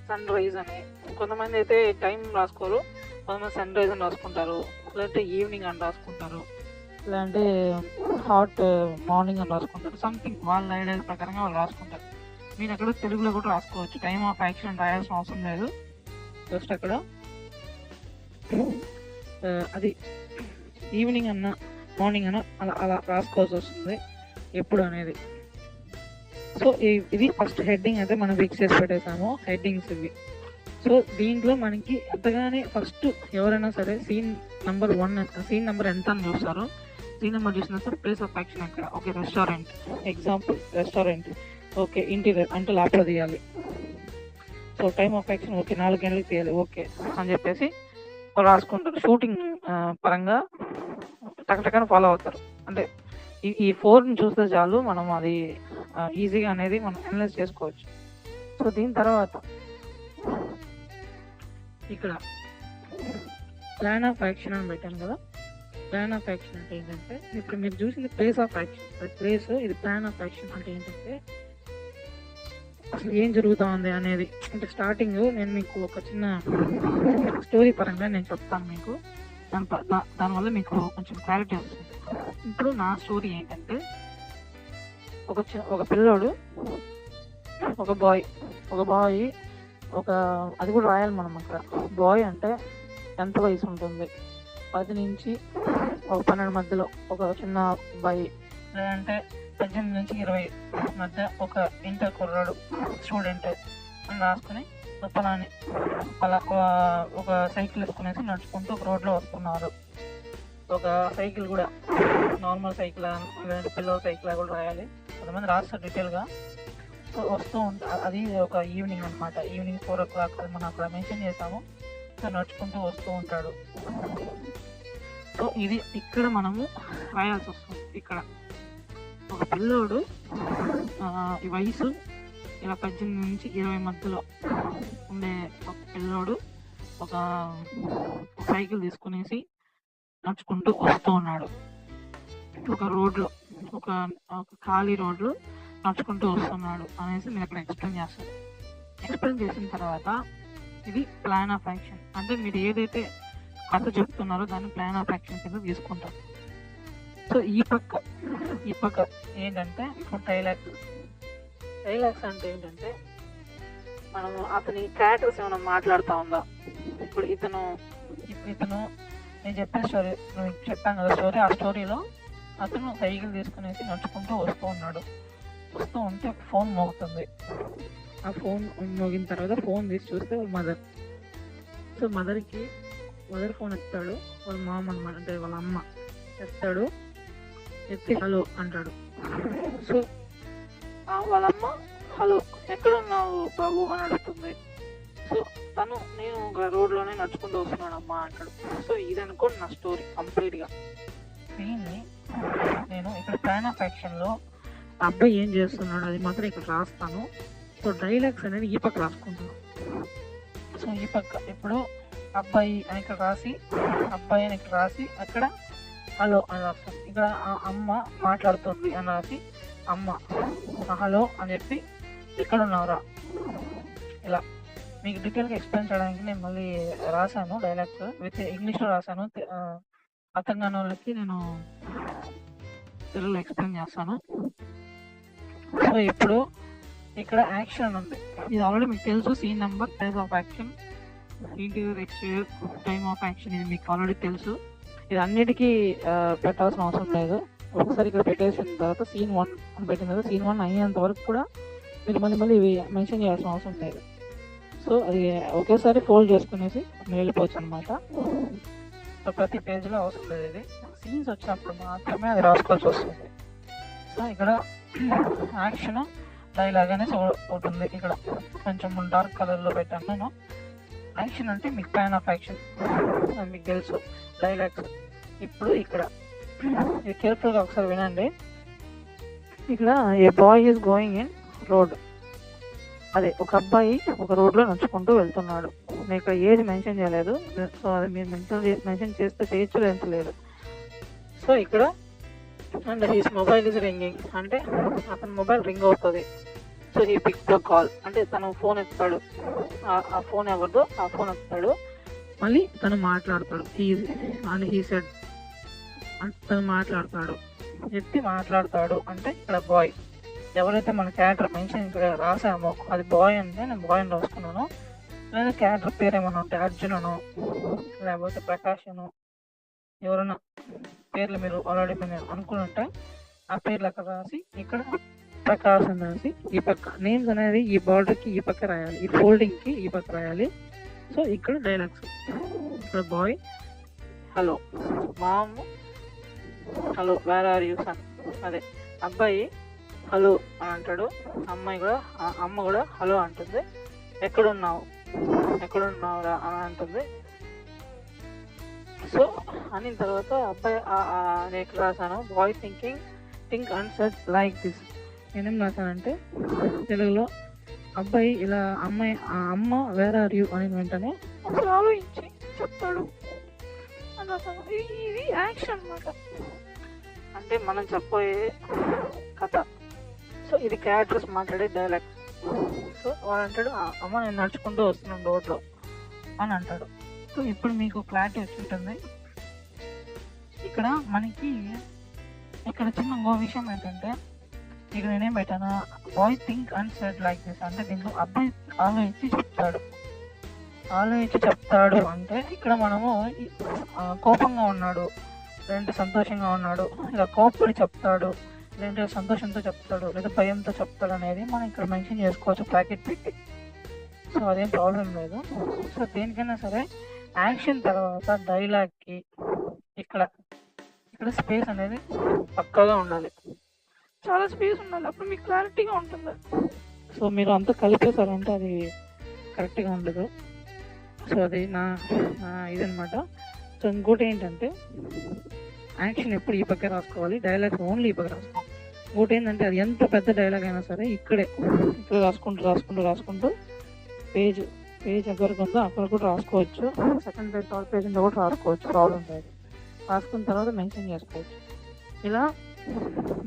సన్ రైజ్ అని. కొంతమంది అయితే టైం రాసుకోరు, కొంతమంది సన్ రైజ్ అని రాసుకుంటారు, లేదంటే ఈవినింగ్ అని రాసుకుంటారు, లేదంటే హాట్ మార్నింగ్ అని రాసుకుంటారు. సంథింగ్ వాళ్ళ ఐడియా ప్రకారంగా వాళ్ళు రాసుకుంటారు. మీరు అక్కడ తెలుగులో కూడా రాసుకోవచ్చు. టైమ్ ఆఫ్ యాక్షన్ రాయాల్సిన అవసరం లేదు. జస్ట్ అక్కడ అది ఈవినింగ్ అన్నా మార్నింగ్ అన్నా అలా రాసుకోవాల్సి వస్తుంది ఎప్పుడు అనేది. సో ఇది ఫస్ట్ హెడ్డింగ్ అయితే మనం ఫిక్స్ చేసి పెట్టేసాము. హెడ్డింగ్స్ ఇవి. సో దీంట్లో మనకి ఎంతగానే ఫస్ట్ ఎవరైనా సరే సీన్ నెంబర్ ఎంత అని చూస్తారు. సీన్ నెంబర్ చూసినా సరే ప్లేస్ ఆఫ్ యాక్షన్ ఎక్కడ, okay restaurant, example restaurant, okay interior అంటే లోపల తీయాలి. So time of action okay 4 గంటలకు తీయాలి ఓకే అని చెప్పేసి రాసుకుంటారు. షూటింగ్ పరంగా టకటకని ఫాలో అవుతారు. అంటే ఈ 4ని చూస్తే చాలు మనం అది ఈజీగా అనేది మనం అనలైజ్ చేసుకోవచ్చు. సో దీని తర్వాత ఇక్కడ ప్లాన్ ఆఫ్ యాక్షన్ అని పెట్టాను కదా. ప్లాన్ ఆఫ్ యాక్షన్ అంటే ఏంటంటే ఇప్పుడు మీరు చూసింది ప్లేస్ ఆఫ్ యాక్షన్, ప్లేస్. ఇది ప్లాన్ ఆఫ్ యాక్షన్ అంటే ఏంటంటే అసలు ఏం జరుగుతుంది అనేది. అంటే స్టార్టింగ్ నేను మీకు ఒక చిన్న స్టోరీ పరంగా నేను చెప్తాను మీకు. దానివల్ల మీకు కొంచెం క్లారిటీ వస్తుంది. ఇప్పుడు నా స్టోరీ ఏంటంటే ఒక పిల్లోడు, ఒక బాయ్ అది కూడా రాయాలి మనం అక్కడ. బాయ్ అంటే ఎంత వయసు ఉంటుంది, 10 నుంచి 12 మధ్యలో ఒక చిన్న అబ్బాయి, లేదంటే 18 నుంచి 20 మధ్య ఒక ఇంటర్ కుర్రాడు, స్టూడెంట్ అని రాసుకుని పలాని అలా ఒక సైకిల్ వేసుకునేసి నడుచుకుంటూ ఒక రోడ్లో వస్తున్నారు. ఒక సైకిల్ కూడా నార్మల్ సైకిల్ లేదంటే పిల్లల సైకిల్ కూడా రాయాలి. కొంతమంది రాస్తారు డీటెయిల్గా. సో వస్తూ ఉంటారు. అది ఒక ఈవినింగ్ అనమాట. ఈవినింగ్ 4 o'clock అది మనం అక్కడ మెన్షన్ చేసాము. సో నడుచుకుంటూ వస్తూ ఉంటాడు. సో ఇది ఇక్కడ మనము రాయాల్సి వస్తుంది. ఇక్కడ ఒక పిల్లోడు ఈ వయసు ఇలా 18 నుంచి 20 మధ్యలో ఉండే ఒక పిల్లోడు ఒక సైకిల్ తీసుకునేసి నడుచుకుంటూ వస్తూ ఉన్నాడు. ఒక రోడ్లో ఒక ఖాళీ రోడ్లో నడుచుకుంటూ వస్తున్నాడు అనేసి మీరు అక్కడ ఎక్స్ప్లెయిన్ చేస్తారు. ఎక్స్ప్లెయిన్ చేసిన తర్వాత ఇది ప్లాన్ ఆఫ్ యాక్షన్. అంటే మీరు ఏదైతే కథ చెప్తున్నారో దాన్ని ప్లాన్ ఆఫ్ యాక్షన్ కింద తీసుకుంటారు. సో ఈ పక్క ఏంటంటే ఇప్పుడు డైలాగ్స్ అంటే ఏంటంటే మనము అతని క్యారెక్టర్స్ ఏమైనా మాట్లాడుతూ ఉందా. ఇప్పుడు ఇతను నేను చెప్పిన స్టోరీ చెప్పాను కదా స్టోరీ, ఆ స్టోరీలో అతను సైకిల్ తీసుకునేసి నడుచుకుంటూ వస్తూ ఉంటే ఫోన్ మోగుతుంది. ఆ ఫోన్ మోగిన తర్వాత ఫోన్ తీసి చూస్తే వాళ్ళ మదర్. సో మదర్ ఫోన్ ఎత్తాడు, వాళ్ళ మామ అనమాట, అంటే వాళ్ళ అమ్మ ఎత్తాడు. ఎత్తి హలో అంటాడు. సో వాళ్ళ అమ్మ హలో ఎక్కడున్నావు బాబు అని అడుగుతుంది. సో నేను రోడ్లోనే నడుచుకుంటూ వస్తున్నాను అమ్మా అంటాడు. సో ఇది అనుకోండి నా స్టోరీ కంప్లీట్గా. దీన్ని నేను ఇక్కడ ప్లాన్ ఆఫ్ యాక్షన్లో అబ్బాయి ఏం చేస్తున్నాడు అది మాత్రం ఇక్కడ రాస్తాను. సో డైలాగ్స్ అనేది ఈ పక్క రాసుకుంటున్నాను. సో ఈ పక్క ఇప్పుడు అబ్బాయి అని ఇక్కడ రాసి అక్కడ హలో అని రాస్తాను. ఇక్కడ అమ్మ మాట్లాడుతుంది అని రాసి అమ్మ హలో అని చెప్పి ఎక్కడ ఉన్నావురా ఇలా మీకు డీటెయిల్గా ఎక్స్ప్లెయిన్ చేయడానికి నేను మళ్ళీ రాశాను డైలాగ్స్ విత్ ఇంగ్లీష్లో రాశాను. అర్థం కాని వాళ్ళకి నేను తెలుగులో ఎక్స్ప్లెయిన్ చేస్తాను. సో ఇప్పుడు ఇక్కడ యాక్షన్ ఉంది. ఇది ఆల్రెడీ మీకు తెలుసు. Scene number, place of action, interior exterior, time of action, ఇది మీకు ఆల్రెడీ తెలుసు. ఇది అన్నిటికీ పెట్టాల్సిన అవసరం లేదు. ఒకసారి ఇక్కడ పెట్టేసిన తర్వాత సీన్ 1 అని పెట్టిన తర్వాత సీన్ 1 అయ్యేంత వరకు కూడా మీరు మళ్ళీ ఇవి మెన్షన్ చేయాల్సిన అవసరం లేదు. సో అది ఒకేసారి ఫోల్డ్ చేసుకునేసి వెళ్ళిపోవచ్చు అనమాట. సో ప్రతి పేజ్లో అవసరం లేదు. ఇది సీన్స్ వచ్చినప్పుడు మాత్రమే అది రాసుకోవాల్సి వస్తుంది. సో ఇక్కడ యాక్షన్ డైలాగ్ అనేసి ఉంటుంది. ఇక్కడ కొంచెం డార్క్ కలర్లో పెట్టాను నేను. యాక్షన్ అంటే మీకు ప్లాన్ ఆఫ్ యాక్షన్ మీకు తెలుసు. డైలాగ్స్ ఇప్పుడు ఇక్కడ ఇది కేర్ఫుల్గా ఒకసారి వినండి. ఇక్కడ a boy is going in road, అదే ఒక అబ్బాయి ఒక రోడ్లో నడుచుకుంటూ వెళ్తున్నాడు. నేను ఇక్కడ ఏజ్ మెన్షన్ చేయలేదు. సో అది మీరు మెన్షన్ చేస్తే చేయొచ్చు లేదంటే లేదు. సో ఇక్కడ and his mobile is ringing అంటే అతని మొబైల్ రింగ్ అవుతుంది. So he pick the call అంటే తను ఫోన్ ఎత్తాడు. ఆ ఫోన్ ఎవరిదో ఆ ఫోన్ ఎత్తాడు. మళ్ళీ తను మాట్లాడతాడు. హీ సెడ్ తను మాట్లాడతాడు. ఎత్తి మాట్లాడతాడు అంటే ఇక్కడ బాయ్ ఎవరైతే మన క్యారెక్టర్ మెన్షన్ ఇక్కడ రాసామో అది బాయ్ అంటే నేను బాయ్ అని రాసుకున్నాను. లేదా క్యారెక్టర్ పేరు ఏమైనా ఉంటే అర్జునను లేకపోతే ప్రకాశను ఎవరైనా పేర్లు మీరు ఆల్రెడీ మీరు అనుకుని ఉంటే ఆ పేర్లు అక్కడ రాసి ఇక్కడ ప్రకాశ్ అని రాసి ఈ పక్క నేమ్స్ అనేది ఈ బార్డర్కి ఈ పక్క రాయాలి, ఈ ఫోల్డింగ్కి ఈ పక్క రాయాలి. సో ఇక్కడ డైలాగ్స్ ఇక్కడ boy hello, mom hello, where are you son, అదే అబ్బాయి హలో అని అంటాడు. అమ్మ కూడా హలో అంటుంది. ఎక్కడున్నావురా అని అంటుంది. సో అనిన తర్వాత అబ్బాయి నేను రాశాను boy think and said like this. నేనేం రాశానంటే తెలుగులో అబ్బాయి ఇలా అమ్మ వేర్ ఆర్ యూ అని వెంటనే ఆలోచించి చెప్తాడు అని రాశాను. ఇది యాక్షన్ అన్నమాట, అంటే మనం చెప్పబోయే కథ. సో ఇది క్యారెక్టర్స్ మాట్లాడే డైలాగ్స్. సో వాడు అంటాడు అమ్మ నేను నడుచుకుంటూ వస్తున్నాను రోడ్లో అని అంటాడు. సో ఇప్పుడు మీకు క్లారిటీ వచ్చి ఉంటుంది. ఇక్కడ మనకి ఇక్కడ చిన్న ఇంకో విషయం ఏంటంటే ఇక్కడ నేనేం పెట్టాను boy think and said like this అంటే దీంట్లో అబ్బాయి ఆలోచించి చెప్తాడు అంటే ఇక్కడ మనము కోపంగా ఉన్నాడు లేదంటే సంతోషంగా ఉన్నాడు ఇలా కోపడి చెప్తాడు లేదంటే సంతోషంతో చెప్తాడు లేదా భయంతో చెప్తాడు అనేది మనం ఇక్కడ మెన్షన్ చేసుకోవచ్చు ప్యాకెట్ పెట్టి. సో అదేం ప్రాబ్లం లేదు. సో దేనికైనా సరే యాక్షన్ తర్వాత డైలాగ్కి ఇక్కడ స్పేస్ అనేది పక్కాగా ఉండాలి, చాలా స్పేస్ ఉండాలి, అప్పుడు మీకు క్లారిటీగా ఉంటుంది. సో మీరు అంతా కలిపేశారంటే అది కరెక్ట్గా ఉండదు. సో అది నా ఇదనమాట. సో ఇంకోటి ఏంటంటే యాక్షన్ ఎప్పుడు ఈ పక్క రాసుకోవాలి, డైలాగ్స్ ఓన్లీ ఈ పక్క రాసుకోవాలి. ఇంకోటి ఏంటంటే అది ఎంత పెద్ద డైలాగ్ అయినా సరే ఇక్కడ రాసుకుంటూ పేజ్ ఎక్కడికి ఉందో అక్కడ కూడా రాసుకోవచ్చు. సెకండ్ పేజ్ థర్డ్ పేజ్ ఉందో కూడా రాసుకోవచ్చు, ప్రాబ్లం లేదు. రాసుకున్న తర్వాత మెన్షన్ చేసుకోవచ్చు. ఇలా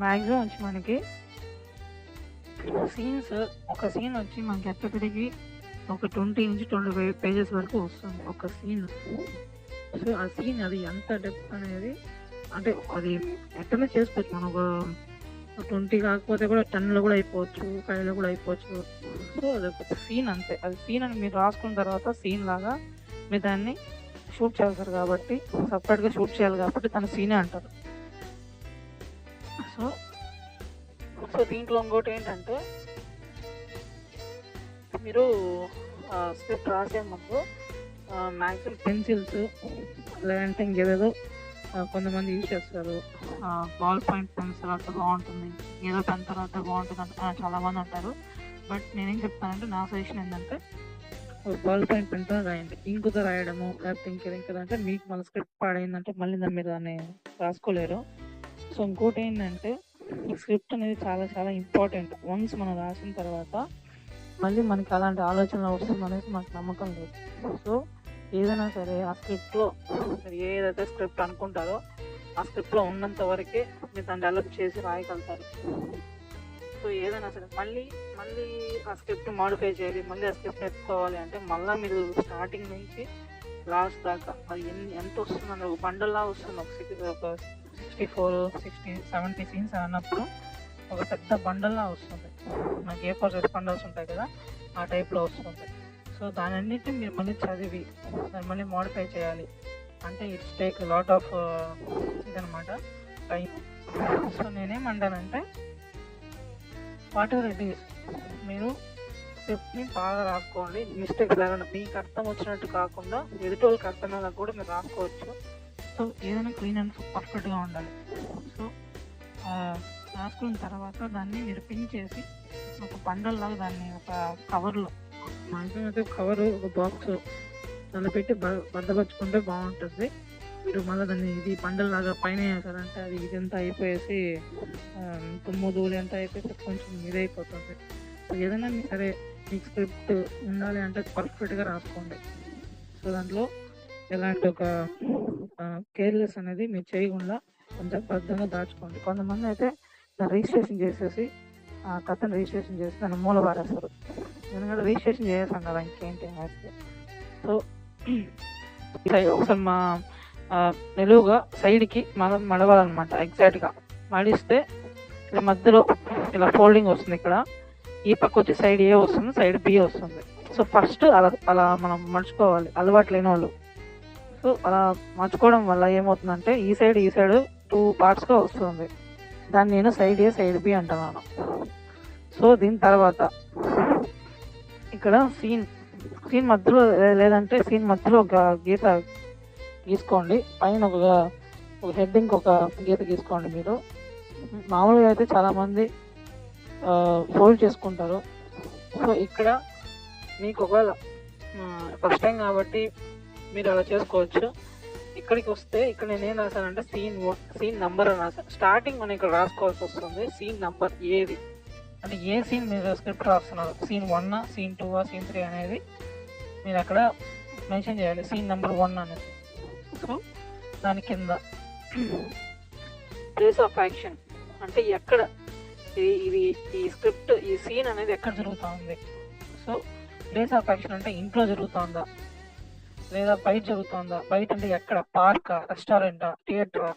మ్యాక్సిమం వచ్చి మనకి సీన్స్, ఒక సీన్ వచ్చి మనకి ఎప్పటికీ ఒక 20 నుంచి 25 పేజెస్ వరకు వస్తుంది ఒక సీన్. సో ఆ సీన్ అది ఎంత డెప్త్ అనేది అంటే అది ఎట్లనే చేసుకోవచ్చు. మనం ఒక 20 కాకపోతే కూడా 10లో కూడా అయిపోవచ్చు, 5లో కూడా అయిపోవచ్చు. సో అది ఒక సీన్ అంతే. అది సీన్ అని మీరు రాసుకున్న తర్వాత సీన్ లాగా మీరు దాన్ని షూట్ చేస్తారు కాబట్టి, సపరేట్గా షూట్ చేయాలి కాబట్టి దాన్ని సీనే అంటారు. సో దీంట్లో ఇంకోటి ఏంటంటే మీరు స్క్రిప్ట్ రాసే ముందు మ్యాక్సిమం పెన్సిల్స్ లేదంటే ఇంకేదేదో కొంతమంది యూజ్ చేస్తారు. బాల్ పాయింట్ పెన్స్ తర్వాత బాగుంటుంది, ఏదో పెన్ తర్వాత బాగుంటుంది అంటే చాలామంది అంటారు. బట్ నేనేం చెప్తానంటే నా సజెషన్ ఏంటంటే బాల్ పాయింట్ పెన్తో రాయండి. ఇంకుతో రాయడము లేకపోతే ఇంకేదంటే మీకు మన స్క్రిప్ట్ పాడైందంటే మళ్ళీ దాని మీద దాన్ని రాసుకోలేరు. సో ఇంకోటి ఏంటంటే ఈ స్క్రిప్ట్ అనేది చాలా చాలా ఇంపార్టెంట్. వన్స్ మనం రాసిన తర్వాత మళ్ళీ మనకి అలాంటి ఆలోచనలు వస్తుంది అనేది మనకు నమ్మకం లేదు. సో ఏదైనా సరే ఆ స్క్రిప్ట్లో మీరు ఏదైతే స్క్రిప్ట్ అనుకుంటారో ఆ స్క్రిప్ట్లో ఉన్నంత వరకే మీరు దాన్ని డెవలప్ చేసి రాయగలుగుతారు. సో ఏదైనా సరే మళ్ళీ ఆ స్క్రిప్ట్ మాడిఫై చేయాలి, మళ్ళీ ఆ స్క్రిప్ట్ ఎత్తుకోవాలి అంటే మళ్ళీ మీరు స్టార్టింగ్ నుంచి లాస్ట్ దాకా అది ఎంత వస్తుందండి, ఒక బండల్లా వస్తుంది. ఒక 64, 60, 70 సీన్స్ అన్నప్పుడు ఒక పెద్ద బండల్లా వస్తుంది. మనకి A4 సైజ్ బండల్స్ ఉంటాయి కదా, ఆ టైప్లో వస్తుంది. సో దాని అన్నిటిని మీరు మళ్ళీ చదివి దాన్ని మళ్ళీ మోడిఫై చేయాలి అంటే ఇట్స్ టేక్ లాట్ ఆఫ్ ఇదనమాట టైం. సో నేనేమంటానంటే వాట్ ఎవర్ ఇట్ ఈస్ మీరు స్క్రిప్ట్ని బాగా రాసుకోండి. మిస్టేక్స్ లేకుండా మీకు అర్థం వచ్చినట్టు కాకుండా ఎదుటి వాళ్ళకి అర్థమయ్యేలా కూడా మీరు రాసుకోవచ్చు. సో ఏదైనా క్లీన్ అండ్ పర్ఫెక్ట్గా ఉండాలి. సో రాసుకున్న తర్వాత దాన్ని మీరు పిన్ చేసి ఒక బండల్లాగా దాన్ని ఒక కవర్లో మాక్సిమం అయితే కవరు ఒక బాక్స్ దాన్ని పెట్టి భద్రపరుచుకుంటే బాగుంటుంది. మీరు మళ్ళీ దాన్ని ఇది బండల్లాగా పైన వేసారంటే అది ఇదంతా అయిపోయేసి తుమ్ము ధూళి అంతా అయిపోయి కొంచెం ఇదైపోతుంది. సో ఏదైనా సరే మీకు స్క్రిప్ట్ ఉండాలి అంటే పర్ఫెక్ట్గా రాసుకోండి. సో దాంట్లో ఎలాంటి ఒక కేర్లెస్ అనేది మీరు చేయకుండా కొంచెం భద్రంగా దాచుకోండి. కొంతమంది అయితే దాన్ని రిజిస్ట్రేషన్ చేసేసి కథను రిజిస్ట్రేషన్ చేసి దాన్ని మూల పారేస్తారు. ఎందుకంటే రిజిస్ట్రేషన్ చేసాం కదా ఇంకేంటి వేస్తే. సో ఒకసారి మా నిలువుగా సైడ్కి మడవాలన్నమాట. ఎగ్జాక్ట్గా మడిస్తే ఇలా మధ్యలో ఇలా ఫోల్డింగ్ వస్తుంది. ఇక్కడ ఈ పక్క వచ్చి సైడ్ A వస్తుంది, సైడ్ B వస్తుంది. సో ఫస్ట్ అలా మనం మర్చుకోవాలి అలవాటు లేని వాళ్ళు. సో అలా మర్చుకోవడం వల్ల ఏమవుతుందంటే ఈ సైడ్ 2 పార్ట్స్గా వస్తుంది. దాన్ని నేను సైడ్ A సైడ్ B అంటున్నాను. సో దీని తర్వాత ఇక్కడ సీన్ మధ్యలో లేదంటే సీన్ మధ్యలో ఒక గీత గీసుకోండి. పైన ఒక హెడ్డింగ్ ఒక గీత గీసుకోండి. మీరు మామూలుగా అయితే చాలామంది ఫోల్డ్ చేసుకుంటారు. సో ఇక్కడ మీకు ఒకవేళ ఫస్ట్ టైం కాబట్టి మీరు అలా చేసుకోవచ్చు. ఇక్కడికి వస్తే ఇక్కడ నేనేం రాశానంటే సీన్ నెంబర్ అని రాశాను. స్టార్టింగ్ మనం ఇక్కడ రాసుకోవాల్సి వస్తుంది సీన్ నెంబర్ ఏది అంటే ఏ సీన్ మీరు స్క్రిప్ట్ రాస్తున్నారు, సీన్ 1, సీన్ 2, సీన్ 3 అనేది మీరు అక్కడ మెన్షన్ చేయాలి. సీన్ నెంబర్ 1 అనేది. సో దాని కింద ప్లేస్ ఆఫ్ యాక్షన్ అంటే ఎక్కడ ఇది ఈ స్క్రిప్ట్ ఈ సీన్ అనేది ఎక్కడ జరుగుతూ ఉంది. సో ప్లేస్ ఆఫ్ యాక్షన్ అంటే ఇంట్లో జరుగుతుందా లేదా బయట జరుగుతుందా, బయట అంటే ఎక్కడ, పార్కా, రెస్టారెంటా, థియేటరా,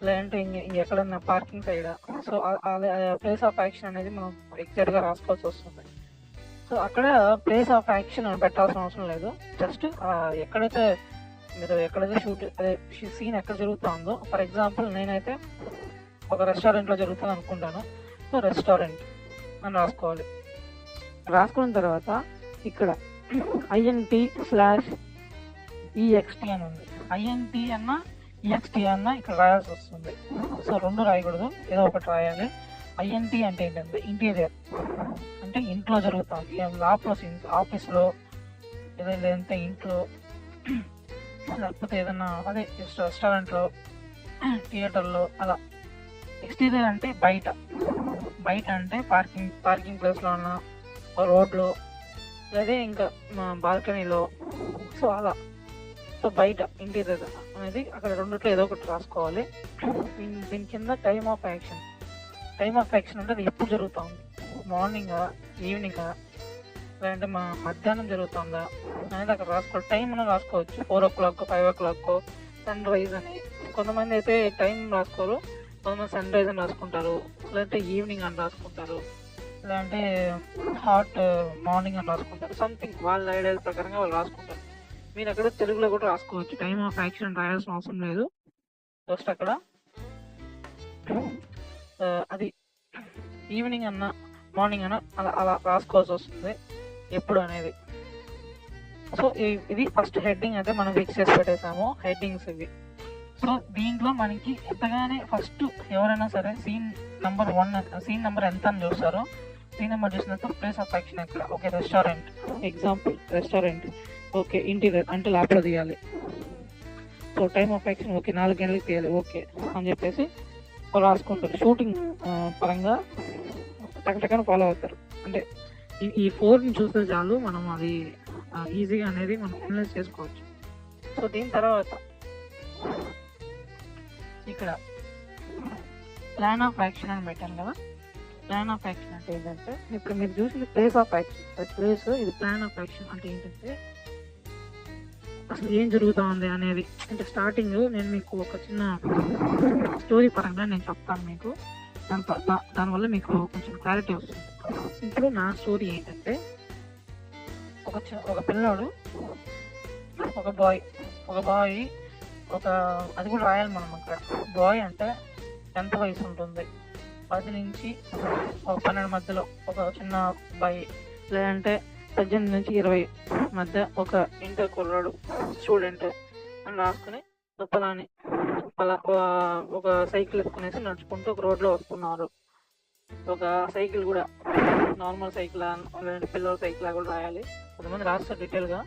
లేదంటే ఎక్కడన్నా పార్కింగ్ సైడా. సో ప్లేస్ ఆఫ్ యాక్షన్ అనేది మనం ఎగ్జాక్ట్గా రాసుకోవాల్సి వస్తుంది. సో అక్కడ ప్లేస్ ఆఫ్ యాక్షన్ అని పెట్టాల్సిన అవసరం లేదు. జస్ట్ ఎక్కడైతే షూట్ అదే సీన్ ఎక్కడ జరుగుతుందో, ఫర్ ఎగ్జాంపుల్ నేనైతే ఒక రెస్టారెంట్లో జరుగుతుంది అనుకుంటాను. సో రెస్టారెంట్ అని రాసుకోవాలి. రాసుకున్న తర్వాత ఇక్కడ INT/EXT అని ఉంది. INT అన్నా EXT అన్నా ఇక్కడ రాయాల్సి వస్తుంది. సో రెండు రాయకూడదు, ఏదో ఒకటి రాయాలి. INT అంటే ఏంటంటే ఇంటీరియర్ అంటే ఇంట్లో జరుగుతుంది. లోపల సీన్స్ ఆఫీస్లో లేదంటే ఇంట్లో లేకపోతే ఏదన్నా అదే రెస్టారెంట్లో థియేటర్లో అలా ఎక్స్టీరియర్ అంటే బయట అంటే పార్కింగ్ ప్లేస్లో ఉన్న రోడ్లో లేదా ఇంకా బాల్కనీలో, సో అలా. సో బయట ఇంటీరియర్ అనేది అక్కడ రెండిట్లో ఏదో ఒకటి రాసుకోవాలి. దీని కింద టైమ్ ఆఫ్ యాక్షన్ అంటే అది ఎప్పుడు జరుగుతుంది, మార్నింగా, ఈవినింగా, లేదంటే మధ్యాహ్నం జరుగుతుందా అనేది అక్కడ రాసుకోవాలి. టైం అని రాసుకోవచ్చు, 4 o'clock 5 o'clock సన్ రైజ్ అని. కొంతమంది అయితే టైం రాసుకోరు, కొంతమంది సన్ రైజ్ అని రాసుకుంటారు, లేదంటే ఈవినింగ్ అని రాసుకుంటారు, లేదంటే హాట్ మార్నింగ్ అని రాసుకుంటారు. సంథింగ్ వాళ్ళ ఐడియాల ప్రకారంగా వాళ్ళు రాసుకుంటారు. మీరు అక్కడ తెలుగులో కూడా రాసుకోవచ్చు, టైమ్ ఆఫ్ యాక్షన్ రాయాల్సిన అవసరం లేదు. జస్ట్ అక్కడ అది ఈవినింగ్ అన్నా మార్నింగ్ అన్నా అలా రాసుకోవాల్సి వస్తుంది ఎప్పుడు అనేది. సో ఇది ఫస్ట్ హెడ్డింగ్ అయితే మనం ఫిక్స్ చేసి పెట్టేసాము, హెడ్డింగ్స్ ఇవి. సో దీంట్లో మనకి ఎంతగానే ఫస్ట్ ఎవరైనా సరే సీన్ నెంబర్ ఎంత అని చూస్తారో, సీన్ నెంబర్ చూసినాక ప్లేస్ ఆఫ్ యాక్షన్ ఎక్కడ, okay restaurant, example restaurant, okay interior అంటే లోపల తీయాలి. So time of action okay 4 గంటలకు తీయాలి ఓకే అని చెప్పేసి రాసుకుంటారు. షూటింగ్ పరంగా టకటకని ఫాలో అవుతారు. అంటే ఈ 4ని చూస్తే చాలు మనం అది ఈజీగా అనేది మనం అనలైజ్ చేసుకోవచ్చు. సో దీని తర్వాత ఇక్కడ ప్లాన్ ఆఫ్ యాక్షన్ అని పెట్టాను కదా. ప్లాన్ ఆఫ్ యాక్షన్ అంటే ఏంటంటే, ఇప్పుడు మీరు చూసింది ప్లేస్ ఆఫ్ యాక్షన్, అది ప్లేస్, ఇది ప్లాన్ ఆఫ్ యాక్షన్ అంటే ఏంటంటే అసలు ఏం జరుగుతూ ఉంది అనేది. అంటే స్టార్టింగ్ నేను మీకు ఒక చిన్న స్టోరీ పరంగా నేను చెప్తాను మీకు, దానివల్ల మీకు కొంచెం క్లారిటీ వస్తుంది. ఇప్పుడు నా స్టోరీ ఏంటంటే, ఒక పిల్లోడు, ఒక బాయ్ అది కూడా రాయాలి మనం అక్కడ. బాయ్ అంటే 10th వయసు ఉంటుంది, 10 నుంచి 12 మధ్యలో ఒక చిన్న అబ్బాయి, లేదంటే 18 నుంచి 20 మధ్య ఒక ఇంటర్ కుర్రాడు, స్టూడెంట్ అని రాసుకుని దుప్పలాని ఒక సైకిల్ ఎత్తుకునేసి నడుచుకుంటూ ఒక రోడ్లో వస్తున్నారు. ఒక సైకిల్ కూడా నార్మల్ సైకిల్ లేదంటే పిల్లల సైకిల్ కూడా రాయాలి, కొంతమంది రాస్తారు డీటెయిల్గా.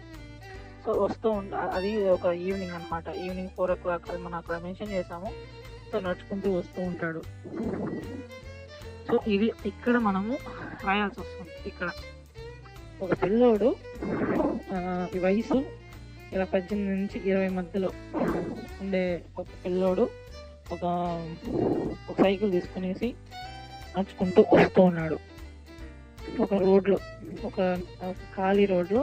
సో వస్తూ అది ఒక ఈవినింగ్ అనమాట, ఈవినింగ్ 4 o'clock అది మనం అక్కడ మెన్షన్ చేసాము. సో నడుచుకుంటూ వస్తూ ఉంటాడు. సో ఇది ఇక్కడ మనము రాయాల్సి వస్తుంది. ఇక్కడ ఒక పిల్లోడు ఈ వయసు ఇలా 18 నుంచి 20 మధ్యలో ఉండే ఒక పిల్లోడు ఒక సైకిల్ తీసుకునేసి నడుచుకుంటూ వస్తూ ఉన్నాడు. ఒక రోడ్లో, ఒక ఖాళీ రోడ్లో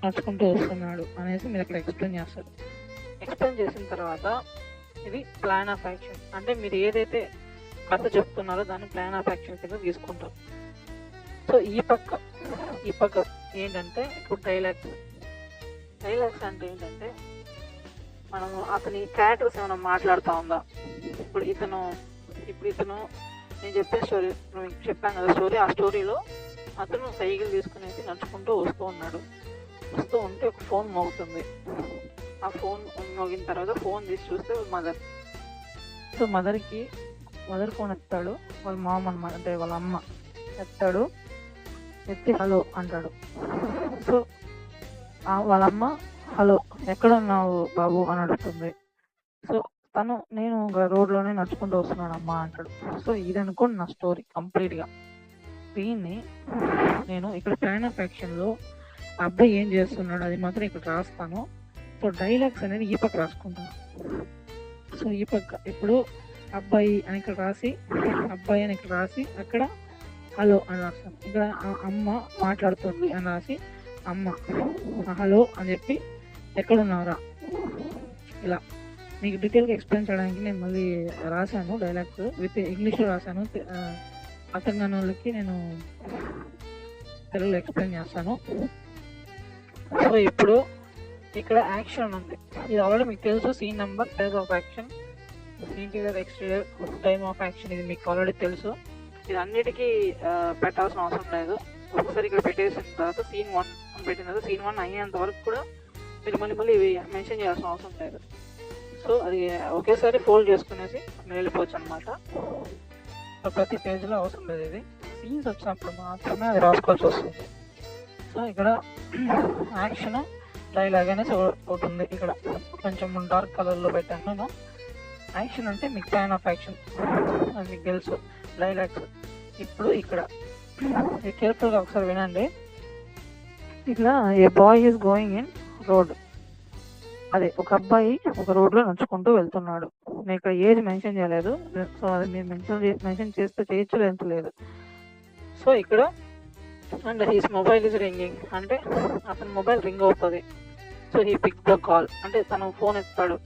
నడుచుకుంటూ వస్తున్నాడు అనేసి మీరు అక్కడ ఎక్స్ప్లెయిన్ చేస్తారు. ఎక్స్ప్లెయిన్ చేసిన తర్వాత ఇది ప్లాన్ ఆఫ్ యాక్షన్ అంటే మీరు ఏదైతే కథ చెప్తున్నారో దాన్ని ప్లాన్ ఆఫ్ యాక్షన్ కింద తీసుకుంటారు. సో ఈ పక్క ఏంటంటే ఇప్పుడు డైలాగ్స్ అంటే ఏంటంటే, మనము అతని క్యారెక్టర్స్ ఏమైనా మాట్లాడుతూ ఉందా. ఇప్పుడు ఇతను నేను చెప్పే స్టోరీ మీకు చెప్పాను కదా స్టోరీ, ఆ స్టోరీలో అతను సైకిల్ తీసుకునేసి నడుచుకుంటూ వస్తూ ఉంటే ఒక ఫోన్ మోగుతుంది. ఆ ఫోన్ మోగిన తర్వాత ఫోన్ తీసి చూస్తే మదర్. సో మదర్ ఫోన్ ఎత్తాడు, వాళ్ళ మామ అన్నమాట, అంటే వాళ్ళ అమ్మ ఎత్తాడు, ఎత్తి హలో అంటాడు. సో వాళ్ళ అమ్మ హలో ఎక్కడున్నావు బాబు అని అడుగుతుంది. సో నేను రోడ్లోనే నడుచుకుంటూ వస్తున్నాను అమ్మా అంటాడు. సో ఇది అనుకోండి నా స్టోరీ కంప్లీట్గా. దీన్ని నేను ఇక్కడ ప్లాన్ ఆఫ్ యాక్షన్లో అబ్బాయి ఏం చేస్తున్నాడు అది మాత్రం ఇక్కడ రాస్తాను. సో డైలాగ్స్ అనేది ఈ పక్క రాసుకుంటాను. సో ఈ పక్క ఇప్పుడు అబ్బాయి అని ఇక్కడ రాసి అక్కడ హలో అని రాస్తాను. ఇక్కడ అమ్మ మాట్లాడుతుంది అని రాసి అమ్మ హలో అని చెప్పి ఎక్కడున్నారా ఇలా మీకు డీటెయిల్గా ఎక్స్ప్లెయిన్ చేయడానికి నేను మళ్ళీ రాశాను డైలాగ్స్ విత్ ఇంగ్లీష్లో రాశాను. అర్థం కాని వాళ్ళకి నేను తెలుగులో ఎక్స్ప్లెయిన్ చేస్తాను. సో ఇప్పుడు ఇక్కడ యాక్షన్ ఉంది, ఇది ఆల్రెడీ మీకు తెలుసు. Scene number, place of action, interior exterior, time of action, ఇది మీకు ఆల్రెడీ తెలుసు. ఇది అన్నిటికీ పెట్టాల్సిన అవసరం లేదు. ఒకసారి ఇక్కడ పెట్టేసిన తర్వాత సీన్ 1 అని పెట్టిన తర్వాత సీన్ 1 అయ్యేంత వరకు కూడా మీరు మళ్ళీ ఇవి మెన్షన్ చేయాల్సిన అవసరం లేదు. సో అది ఒకేసారి ఫోల్డ్ చేసుకునేసి వెళ్ళిపోవచ్చు అనమాట. ప్రతి పేజ్లో అవసరం లేదు. ఇది సీన్స్ వచ్చినప్పుడు మాత్రమే అది రాసుకోవాల్సి వస్తుంది. సో ఇక్కడ యాక్షన్ డైలాగ్ అనేసి ఒకటి ఉంది, ఇక్కడ కొంచెం డార్క్ కలర్లో పెట్టాను నేను. యాక్షన్ అంటే మీకు ప్లాన్ ఆఫ్ యాక్షన్ అది మీకు తెలుసు. డైలాగ్స్ ఇప్పుడు ఇక్కడ కేర్ఫుల్గా ఒకసారి వినండి. ఇట్లా a boy is going in road, అదే ఒక అబ్బాయి ఒక రోడ్లో నడుచుకుంటూ వెళ్తున్నాడు. నేను ఇక్కడ ఏజ్ మెన్షన్ చేయలేదు, సో అది మీరు మెన్షన్ చేస్తే చేయొచ్చు లేదంటే లేదు. సో ఇక్కడ and his mobile is ringing అంటే అతని మొబైల్ రింగ్ అవుతుంది. So he pick the call అంటే తను ఫోన్ ఎత్తాడు,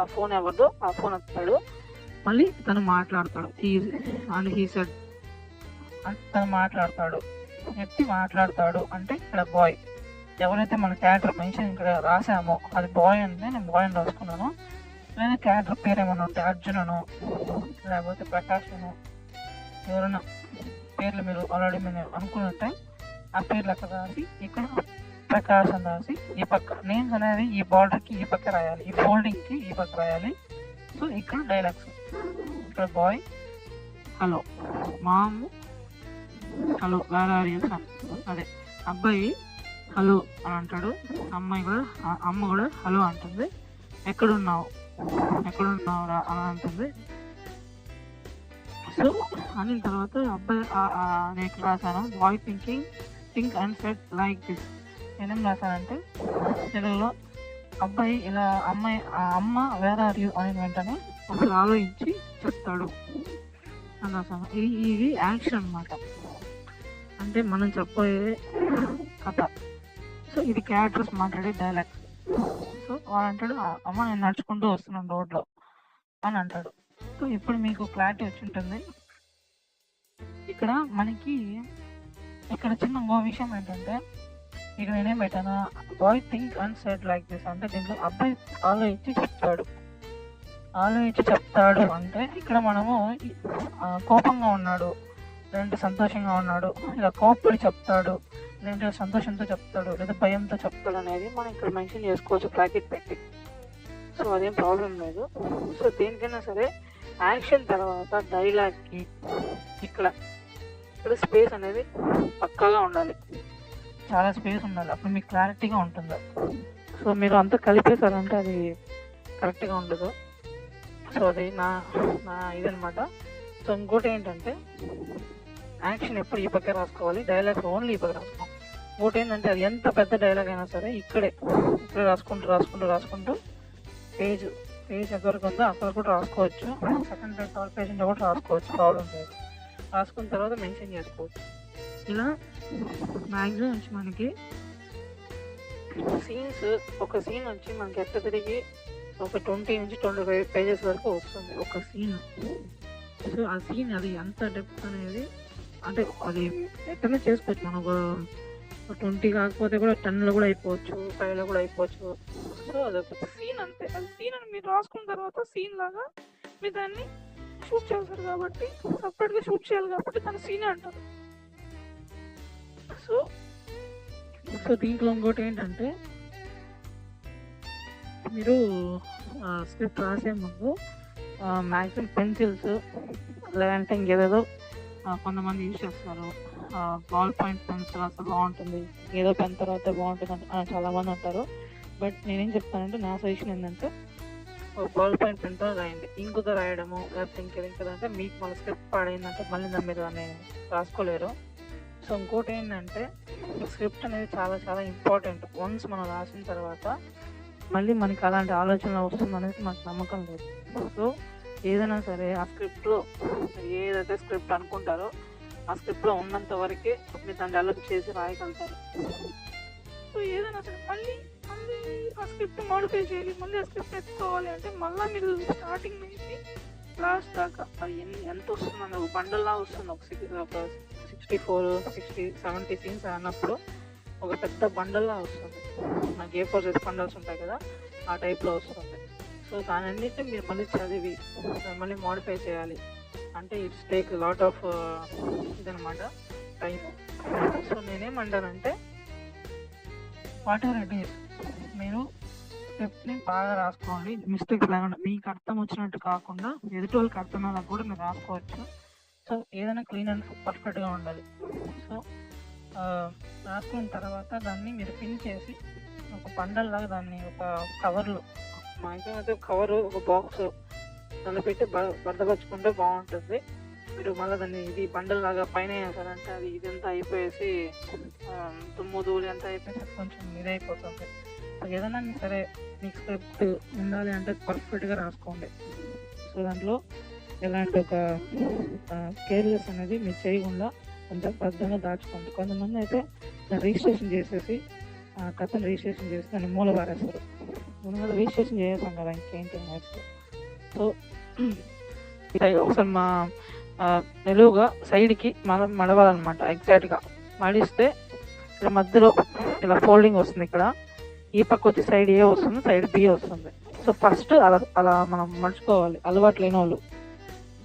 ఆ ఫోన్ ఎవరిదో ఆ ఫోన్ ఎత్తాడు, మళ్ళీ తను మాట్లాడతాడు. అండ్ హీ సెడ్ తను మాట్లాడతాడు, ఎత్తి మాట్లాడతాడు అంటే ఇక్కడ బాయ్ ఎవరైతే మన క్యారెక్టర్ మెన్షన్ ఇక్కడ రాసామో అది బాయ్ అంటే నేను బాయ్ అని రాసుకున్నాను. లేదా క్యారెక్టర్ పేరు ఏమైనా ఉంటే అర్జునను లేకపోతే ప్రకాశను ఎవరైనా పేర్లు మీరు ఆల్రెడీ మీరు అనుకున్నట్టే ఆ పేర్లు అక్కడ రాసి ఇక్కడ ప్రకాశ్ అని రాసి ఈ పక్క నేమ్స్ అనేది ఈ బార్డర్కి ఈ పక్క రాయాలి, ఈ ఫోల్డింగ్కి ఈ పక్క రాయాలి. సో ఇక్కడ డైలాగ్స్ ఇక్కడ boy hello, mom hello where are you, అదే అబ్బాయి హలో అని అంటాడు, అమ్మ కూడా హలో అంటుంది, ఎక్కడున్నావు రా అని అంటుంది. సో అనిన తర్వాత అబ్బాయి నేను ఎక్కడ రాశాను, boy think and said like this. నేనేం రాశానంటే తెలుగులో అబ్బాయి ఇలా అమ్మ వేర్ ఆర్ యూ అని వెంటనే ఒకసారి ఆలోచించి చెప్తాడు అని రాశాను. ఇది యాక్షన్ అన్నమాట, అంటే మనం చెప్పబోయే కథ. సో ఇది క్యారెక్టర్స్ మాట్లాడే డైలాగ్స్. సో వాడు అంటాడు అమ్మ నేను నడుచుకుంటూ వస్తున్నాను రోడ్లో అని అంటాడు. సో ఇప్పుడు మీకు క్లారిటీ వచ్చి ఉంటుంది. ఇక్కడ మనకి ఇక్కడ చిన్న ఇంకో విషయం ఏంటంటే ఇక్కడ నేనేం పెట్టాను, boy think and said like this అంటే దీంట్లో అబ్బాయి ఆలోచించి చెప్తాడు అంటే ఇక్కడ మనము కోపంగా ఉన్నాడు లేదంటే సంతోషంగా ఉన్నాడు, ఇలా కోపడి చెప్తాడు లేదంటే సంతోషంతో చెప్తాడు లేదా భయంతో చెప్తాడు అనేది మనం ఇక్కడ మెన్షన్ చేసుకోవచ్చు బ్రాకెట్ పెట్టి. సో అదేం ప్రాబ్లం లేదు. సో దేనికైనా సరే యాక్షన్ తర్వాత డైలాగ్కి ఇక్కడ స్పేస్ అనేది పక్కాగా ఉండాలి, చాలా స్పేస్ ఉండాలి, అప్పుడు మీకు క్లారిటీగా ఉంటుంది. సో మీరు అంతా కలిపేశారంటే అది కరెక్ట్గా ఉండదు. సో అది నా ఇదనమాట. సో ఇంకోటి ఏంటంటే యాక్షన్ ఎప్పుడు ఈ పక్క రాసుకోవాలి, డైలాగ్స్ ఓన్లీ ఈ పక్క రాసుకోవాలి. ఇంకోటి ఏంటంటే అది ఎంత పెద్ద డైలాగ్ అయినా సరే ఇక్కడే రాసుకుంటూ పేజ్ ఎంతవరకు ఉందో అక్కడ కూడా రాసుకోవచ్చు, సెకండ్ థర్డ్ పేజ్ కూడా రాసుకోవచ్చు, ప్రాబ్లం లేదు. రాసుకున్న తర్వాత మెన్షన్ చేసుకోవచ్చు. ఇలా మ్యాక్సిమం వచ్చి మనకి సీన్స్ ఒక సీన్ వచ్చి మనకి ఎట్ట తిరిగి ఒక 20 నుంచి 25 పేజెస్ వరకు వస్తుంది ఒక సీన్. సో ఆ సీన్ అది ఎంత డెప్త్ అనేది అంటే అది ఎట్లనే చేసుకోవచ్చు. మనం ఒక 20 కాకపోతే కూడా 10లో కూడా అయిపోవచ్చు, 5లో కూడా అయిపోవచ్చు. సో అదొక సీన్ అంతే. అది సీన్ అని మీరు రాసుకున్న తర్వాత సీన్ లాగా మీరు దాన్ని షూట్ చేస్తారు కాబట్టి సపరేట్గా షూట్ చేయాలి కాబట్టి దాన్ని సీన్ అంటారు. సో దీంట్లో ఇంకోటి ఏంటంటే మీరు స్క్రిప్ట్ రాసే ముందు మ్యాక్సిమం పెన్సిల్స్ లేదంటే ఇంకేదేదో కొంతమంది యూజ్ చేస్తారు, బాల్ పాయింట్ పెన్స్ రాస్తే బాగుంటుంది, ఏదో పెన్ తర్వాత బాగుంటుంది అని చాలామంది అంటారు. బట్ నేనేం చెప్తానంటే నా సజెషన్ ఏంటంటే బాల్ పాయింట్ పెన్తో రాయండి. ఇంకుతో రాయడము లేకపోతే ఇంకేదంటే మీకు మన స్క్రిప్ట్ పాడైందంటే మళ్ళీ దాని మీద దాన్ని రాసుకోలేరు. సో ఇంకోటి ఏంటంటే స్క్రిప్ట్ అనేది చాలా చాలా ఇంపార్టెంట్. వన్స్ మనం రాసిన తర్వాత మళ్ళీ మనకి అలాంటి ఆలోచన వస్తుంది అనేది మాకు నమ్మకం లేదు. సో ఏదైనా సరే ఆ స్క్రిప్ట్లో ఏదైతే స్క్రిప్ట్ అనుకుంటారో ఆ స్క్రిప్ట్లో ఉన్నంత వరకే మీరు దాన్ని డెవలప్ చేసి రాయగలుగుతారు. సో ఏదైనా సరే మళ్ళీ ఆ స్క్రిప్ట్ మోడిఫై చేయాలి, మళ్ళీ ఆ స్క్రిప్ట్ ఎత్తుకోవాలి అంటే మళ్ళీ మీరు స్టార్టింగ్ నుంచి లాస్ట్ దాకా అది ఎంత వస్తుందండి, ఒక బండల్లా వస్తుంది. ఒక 64, 60, 70 సీన్స్ అన్నప్పుడు ఒక పెద్ద బండల్లా వస్తుంది. నాకు A4 సైజ్ బండల్స్ ఉంటాయి కదా ఆ టైప్లో వస్తుంది. సో దాని అన్నింటినీ మీరు మళ్ళీ చదివి మళ్ళీ మోడిఫై చేయాలి అంటే ఇట్స్ టేక్ లాట్ ఆఫ్ ఇదనమాట టైం. సో నేనేమంటానంటే వాట్ ఎవర్ ఇట్ ఈస్ మీరు స్క్రిప్ట్ని బాగా రాసుకోవాలి, మిస్టేక్స్ లేకుండా మీకు అర్థం వచ్చినట్టు కాకుండా ఎదుటి వాళ్ళకి అర్థమయ్యేలా కూడా మీరు రాసుకోవచ్చు. సో ఏదైనా క్లీన్ అండ్ పర్ఫెక్ట్గా ఉండాలి. సో రాసుకున్న తర్వాత దాన్ని మీరు పిన్ చేసి ఒక బండల్లాగా దాన్ని ఒక కవర్లో మాక్సిమం అయితే కవర్ ఒక బాక్స్ దాన్ని పెట్టి భద్రపరచుకుంటే బాగుంటుంది. మీరు మళ్ళీ దాన్ని ఇది బండల్ లాగా పైన వేసారంటే అది ఇదంతా అయిపోయేసి దుమ్ము ధూళి అంతా అయిపోయేసి కొంచెం ఇదైపోతుంది. ఏదైనా సరే మీకు స్క్రిప్ట్ ఉండాలి అంటే పర్ఫెక్ట్గా రాసుకోండి. సో దాంట్లో ఎలాంటి ఒక కేర్లెస్ అనేది మీరు చేయకుండా కొంచెం భద్రంగా దాచుకోండి. కొంతమంది అయితే దాన్ని రిజిస్ట్రేషన్ చేసేసి కథను రిజిస్ట్రేషన్ చేసి దాన్ని మూల పారేస్తారు. ముందు రిజిస్ట్రేషన్ చేసాం కదా ఇంకేంటి నెక్స్ట్. సో ఒకసారి మా నిలువుగా సైడ్కి మడవాలన్నమాట. ఎగ్జాక్ట్గా మడిస్తే ఇలా మధ్యలో ఇలా ఫోల్డింగ్ వస్తుంది. ఇక్కడ ఈ పక్క వచ్చి సైడ్ ఏ వస్తుంది, సైడ్ బి వస్తుంది. సో ఫస్ట్ అలా మనం మర్చుకోవాలి అలవాటు లేని వాళ్ళు.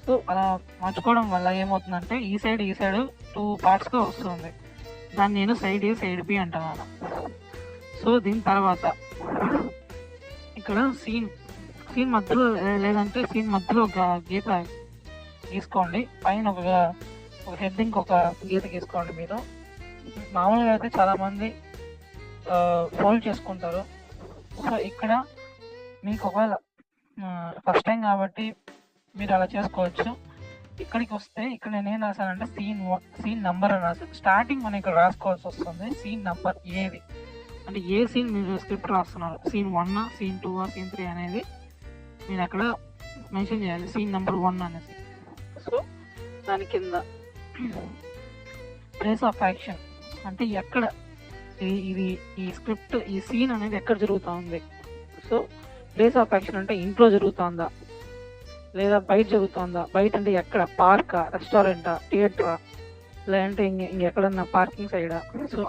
సో అలా మర్చుకోవడం వల్ల ఏమవుతుందంటే ఈ సైడ్ 2 పార్ట్స్గా వస్తుంది. దాన్ని నేను సైడ్ ఏ సైడ్ బి అంటున్నాను. సో దీని తర్వాత ఇక్కడ సీన్ మధ్యలో లేదంటే సీన్ మధ్యలో ఒక గీత గీసుకోండి. పైన ఒక హెడ్డింగ్ ఒక గీత గీసుకోండి. మీరు మామూలుగా అయితే చాలామంది ఫోల్డ్ చేసుకుంటారు. సో ఇక్కడ మీకు ఒకవేళ ఫస్ట్ టైం కాబట్టి మీరు అలా చేసుకోవచ్చు. ఇక్కడికి వస్తే ఇక్కడ నేను ఏం రాశానంటే సీన్ నంబర్ అని రాశాను. స్టార్టింగ్ మనం ఇక్కడ రాసుకోవాల్సి వస్తుంది సీన్ నంబర్ ఏది అంటే ఏ సీన్ మీరు స్క్రిప్ట్ రాస్తున్నారు, సీన్ 1, సీన్ 2, సీన్ 3 అనేది మీరు అక్కడ మెన్షన్ చేయాలి, సీన్ నెంబర్ 1 అనేసి. సో దాని కింద ప్లేస్ ఆఫ్ యాక్షన్ అంటే ఎక్కడ ఈ స్క్రిప్ట్ ఈ సీన్ అనేది ఎక్కడ జరుగుతూ ఉంది. సో ప్లేస్ ఆఫ్ యాక్షన్ అంటే ఇంట్లో జరుగుతుందా లేదా బయట జరుగుతుందా, బయట అంటే ఎక్కడ, పార్కా, రెస్టారెంటా, థియేటరా, లేదంటే ఇంకెక్కడన్నా పార్కింగ్ సైడా. సో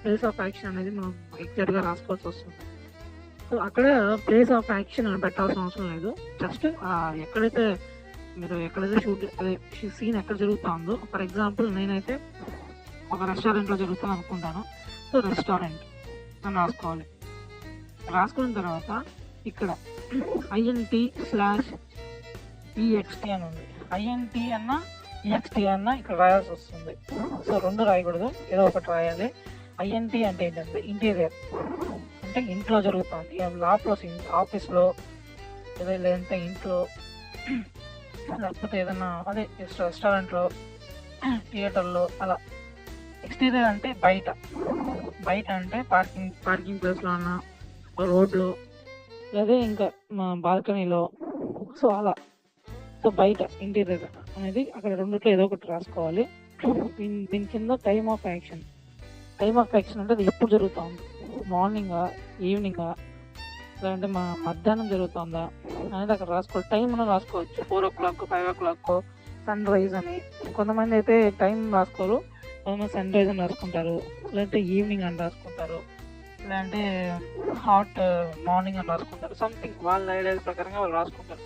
ప్లేస్ ఆఫ్ యాక్షన్ అనేది మనం ఎగ్జాక్ట్గా రాసుకోవాల్సి వస్తుంది. సో అక్కడ ప్లేస్ ఆఫ్ యాక్షన్ అని పెట్టాల్సిన అవసరం లేదు. జస్ట్ ఎక్కడైతే సీన్ ఎక్కడ జరుగుతుందో, ఫర్ ఎగ్జాంపుల్ నేనైతే ఒక రెస్టారెంట్లో జరుగుతుంది అనుకుంటాను. సో రెస్టారెంట్ అని రాసుకోవాలి. రాసుకున్న తర్వాత ఇక్కడ INT/EXT అని ఉంది. INT అన్నా EXT అన్నా ఇక్కడ రాయాల్సి వస్తుంది. సో 2 రాయకూడదు, ఏదో ఒకటి రాయాలి. INT అంటే ఏంటంటే ఇంటీరియర్ అంటే ఇంట్లో జరుగుతుంది. లోపల ఆఫీస్లో లేదంటే ఇంట్లో లేకపోతే ఏదైనా అదే రెస్టారెంట్లో, థియేటర్లో అలా. ఎక్స్టీరియర్ అంటే బయట అంటే పార్కింగ్ ప్లేస్లో అన్న, రోడ్లో, లేదా ఇంకా మా బాల్కనీలో. సో అలా. సో బయట ఇంటీరియర్ అనేది అక్కడ రెండిట్లో ఏదో ఒకటి రాసుకోవాలి. దీని కింద టైమ్ ఆఫ్ యాక్షన్ అంటే అది ఎప్పుడు జరుగుతుంది, మార్నింగా, ఈవినింగా, లేదంటే మధ్యాహ్నం జరుగుతుందా అనేది అక్కడ రాసుకోవాలి. టైం అని రాసుకోవచ్చు, 4 o'clock, 5 o'clock, సన్ రైజ్ అని. కొంతమంది అయితే టైం రాసుకోరు, కొంతమంది సన్ రైజ్ అని రాసుకుంటారు, లేదంటే ఈవినింగ్ అని రాసుకుంటారు, లేదంటే హాట్ మార్నింగ్ అని రాసుకుంటారు. సంథింగ్ వాళ్ళ ఐడియా ప్రకారంగా వాళ్ళు రాసుకుంటారు.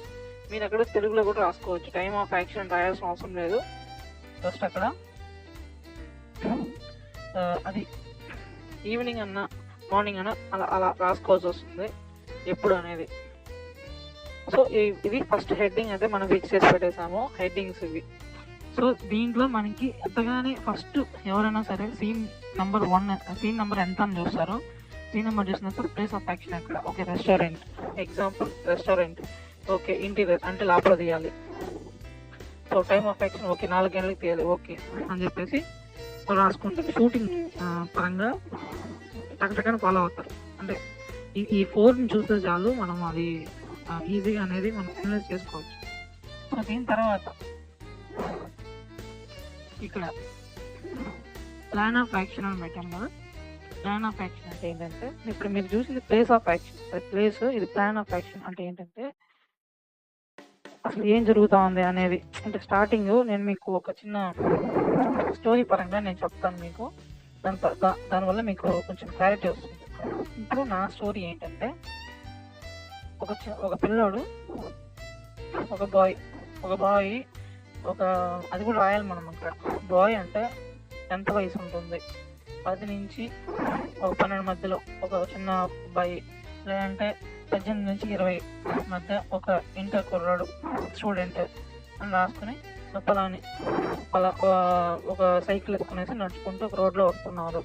మీరు అక్కడ తెలుగులో కూడా రాసుకోవచ్చు. టైమ్ ఆఫ్ యాక్షన్ రాయాల్సిన అవసరం లేదు. జస్ట్ అక్కడ అది ఈవినింగ్ అన్నా మార్నింగ్ అన్నా అలా రాసుకోవాల్సి వస్తుంది ఎప్పుడు అనేది. సో ఇది ఫస్ట్ హెడ్డింగ్ అయితే మనం ఫిక్స్ చేసి పెట్టేసాము, హెడ్డింగ్స్ ఇవి. సో దీంట్లో మనకి ఎంతగానే ఫస్ట్ ఎవరైనా సరే సీన్ నెంబర్ ఎంత అని చూస్తారు. సీన్ నెంబర్ చూసినప్పుడు ప్లేస్ ఆఫ్ యాక్షన్ ఎక్కడ, okay restaurant, example restaurant, okay interior అంటే లోపల తీయాలి. So time of action okay 4 గంటలకు తీయాలి ఓకే అని చెప్పేసి రాసుకుంటారు. షూటింగ్ పరంగా టక్కన ఫాలో అవుతారు. అంటే ఈ 4ని చూస్తే చాలు మనం అది ఈజీగా అనేది మనం అనలైజ్ చేసుకోవచ్చు. సో దీని తర్వాత ఇక్కడ ప్లాన్ ఆఫ్ యాక్షన్ అని పెట్టాను కదా. ప్లాన్ ఆఫ్ యాక్షన్ అంటే ఏంటంటే ఇప్పుడు మీరు చూసింది ప్లేస్ ఆఫ్ యాక్షన్, ప్లేస్. ఇది ప్లాన్ ఆఫ్ యాక్షన్ అంటే ఏంటంటే అసలు ఏం జరుగుతూ ఉంది అనేది. అంటే స్టార్టింగ్ నేను మీకు ఒక చిన్న స్టోరీ పరంగా నేను చెప్తాను మీకు, దానివల్ల మీకు కొంచెం క్లారిటీ వస్తుంది. ఇప్పుడు నా స్టోరీ ఏంటంటే ఒక పిల్లోడు, ఒక బాయ్ అది కూడా రాయాలి మనం అక్కడ. బాయ్ అంటే ఎంత వయసు ఉంటుంది, 10 నుంచి 12 మధ్యలో ఒక చిన్న అబ్బాయి, లేదంటే 18 నుంచి 20 మధ్య ఒక ఇంటర్ కుర్రాడు, స్టూడెంట్ అని రాసుకుని పలాని ఒక సైకిల్ ఎత్తుకునేసి నడుచుకుంటూ ఒక రోడ్లో వస్తున్నారు.